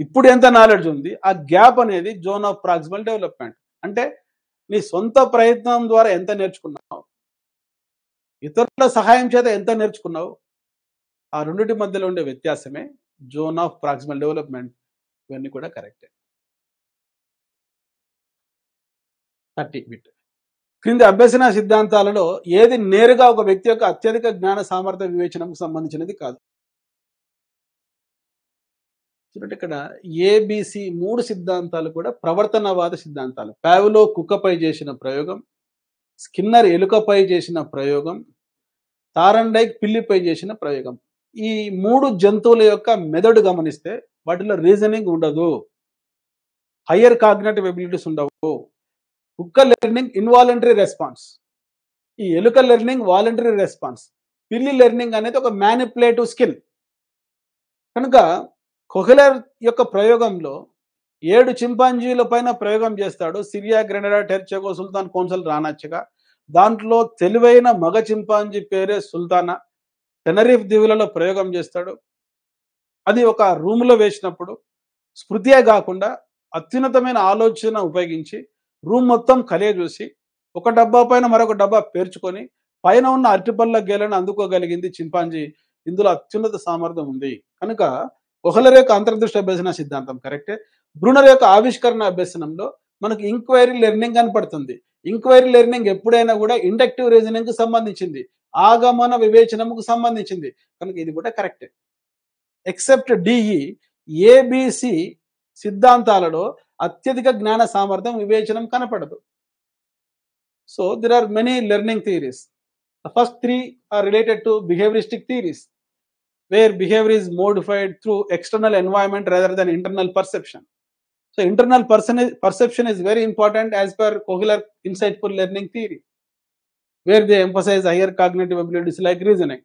ఇప్పుడు ఎంత నాలెడ్జ్ ఉంది, ఆ గ్యాప్ అనేది జోన్ ఆఫ్ ప్రాక్సిమల్ డెవలప్మెంట్. అంటే నీ సొంత ప్రయత్నం ద్వారా ఎంత నేర్చుకున్నావు, ఇతరుల సహాయం చేత ఎంత నేర్చుకున్నావు, ఆ రెండింటి మధ్యలో ఉండే వ్యత్యాసమే జోన్ ఆఫ్ ప్రాక్సిమల్ డెవలప్మెంట్. ఇవన్నీ కూడా కరెక్టే. 30 బిట్. క్రింది అభ్యసన సిద్ధాంతాలలో ఏది నేరుగా ఒక వ్యక్తి యొక్క అత్యధిక జ్ఞాన సామర్థ్య వివేచనకు సంబంధించినది కాదు? చూడండి, ఇక్కడ ఏబిసి 3 సిద్ధాంతాలు కూడా ప్రవర్తనవాద సిద్ధాంతాలు. పావ్లో కుక్కపై చేసిన ప్రయోగం, స్కిన్నర్ ఎలుకపై చేసిన ప్రయోగం, తారండైక్ పిల్లిపై చేసిన ప్రయోగం. ఈ 3 జంతువుల యొక్క మెదడు గమనిస్తే వాటిలో రీజనింగ్ ఉండదు, హయ్యర్ కాగ్నిటివ్ ఎబిలిటీస్ ఉండవు. కుక్క లెర్నింగ్ ఇన్వాలంటరీ రెస్పాన్స్, ఈ ఎలుక లెర్నింగ్ వాలంటరీ రెస్పాన్స్, పిల్లి లెర్నింగ్ అనేది ఒక మ్యానిపులేటివ్ స్కిల్. కనుక కొహ్లర్ యొక్క ప్రయోగంలో 7 చింపాంజీల పైన ప్రయోగం చేస్తాడు. సిరియా, గ్రెనడా, టెర్చెగో, సుల్తాన్, కోన్సల్, రానాచిగా. దాంట్లో తెలివైన మగ చింపాంజీ పేరే సుల్తానా. టెనరీఫ్ దీవులలో ప్రయోగం చేస్తాడు. అది ఒక రూమ్లో వేసినప్పుడు స్మృతియే కాకుండా అత్యున్నతమైన ఆలోచన ఉపయోగించి రూమ్ మొత్తం కలియ చూసి ఒక డబ్బా పైన మరొక డబ్బా పేర్చుకొని పైన ఉన్న అరటిపళ్ళ గేలను అందుకోగలిగింది చింపాంజీ. ఇందులో అత్యున్నత సామర్థ్యం ఉంది. కనుక కొహ్లర్ యొక్క అంతర్దృష్టి అభ్యసన సిద్ధాంతం కరెక్టే. బ్రూనర్ యొక్క ఆవిష్కరణ అభ్యసనంలో మనకు ఇంక్వైరీ లెర్నింగ్ కనపడుతుంది. ఇంక్వైరీ లెర్నింగ్ ఎప్పుడైనా కూడా ఇండక్టివ్ రీజనింగ్ కు సంబంధించింది, ఆగమన వివేచనముకు సంబంధించింది, కనుక ఇది కూడా కరెక్టే. ఎక్సెప్ట్ డిఈ, ఏబిసి సిద్ధాంతాలలో అత్యధిక జ్ఞాన సామర్థ్యం వివేచనం కనపడదు. So there are many learning theories. The first three are related to behavioristic theories, where behavior is modified through external environment rather than internal perception. So internal perception is very important as per Kohler insightful learning theory, where they emphasize higher cognitive abilities like reasoning.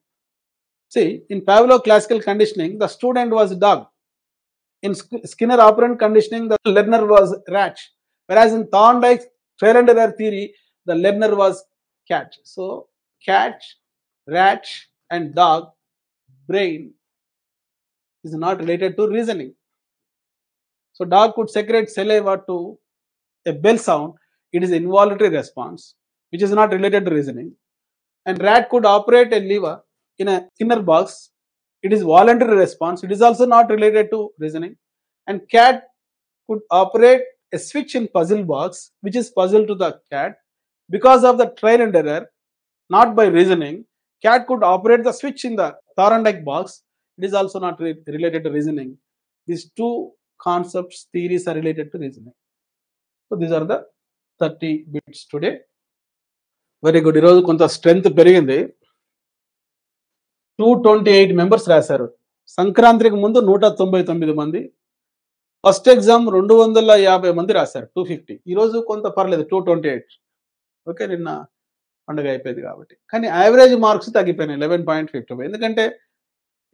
See, in Pavlov classical conditioning, the student was dog. In Skinner operant conditioning, the learner was rat. Whereas in Thorndike's trial and error theory, the learner was cat. So cat, rat, and dog brain is not related to reasoning. So dog could secrete saliva to a bell sound. It is involuntary response, which is not related to reasoning. And rat could operate a lever in a inner box. It is voluntary response. It is also not related to reasoning. And cat could operate a switch in puzzle box, which is puzzle to the cat. Because of the trial and error, not by reasoning, cat could operate the switch in the Thorndike box. It is also not related to reasoning. These two concepts, theories are related to reasoning. So these are the 30 bits today. Very good. ఈరోజు కొంత strength పెరిగింది. 228 members రాశారు. సంక్రాంతికి ముందు 199 మంది. First exam 250 మంది రాశారు, 250. ఈరోజు కొంత పర్లేదు, 228. ఓకే, నిన్న పండుగ అయిపోయింది కాబట్టి. కానీ యావరేజ్ మార్క్స్ తగ్గిపోయినాయి, 11.55. ఎందుకంటే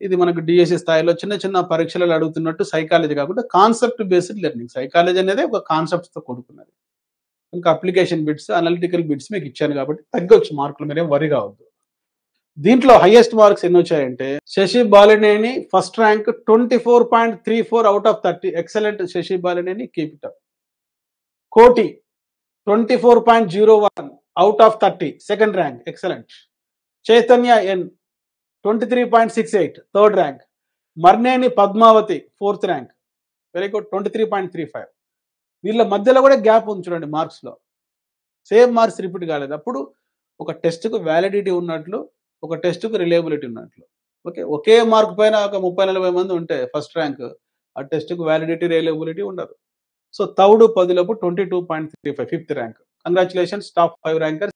ఇది మనకు డిఎస్సి స్థాయిలో చిన్న చిన్న పరీక్షలలో అడుగుతున్నట్టు సైకాలజీ కాకుండా కాన్సెప్ట్ బేస్డ్ లెర్నింగ్. సైకాలజీ అనేది ఒక కాన్సెప్ట్స్తో కూడుకున్నది. ఇంకా అప్లికేషన్ బిట్స్, అనలిటికల్ బిట్స్ మీకు ఇచ్చాను కాబట్టి తగ్గొచ్చు మార్కులు, మీరేం వరి కావద్దు. దీంట్లో హైయెస్ట్ మార్క్స్ ఎన్ని వచ్చాయంటే Sashi Balineni first rank 24.34 out of 30. Excellent Sashi Balineni, keep it up. Koti 24.01 out of 30, second rank, excellent. Chaitanya N 23.68, third rank. Marneni Padmavathi fourth rank, very good, 23.35. వీళ్ళ మధ్యలో కూడా గ్యాప్ ఉంది చూడండి మార్క్స్ లో, సేమ్ మార్క్స్ రిపీట్ కాలేదు. అప్పుడు ఒక టెస్ట్కు వ్యాలిడిటీ ఉన్నట్లు, ఒక టెస్ట్కు రిలయబిలిటీ ఉన్నట్లు. ఓకే, ఒకే మార్క్ పైన ఒక 30-40 మంది ఉంటే ఫస్ట్ ర్యాంక్, ఆ టెస్ట్కు వ్యాలిడిటీ రిలయబిలిటీ ఉండదు. సో తౌడు 10 లోపు 22.35, fifth rank. Congratulations, top 5 rankers.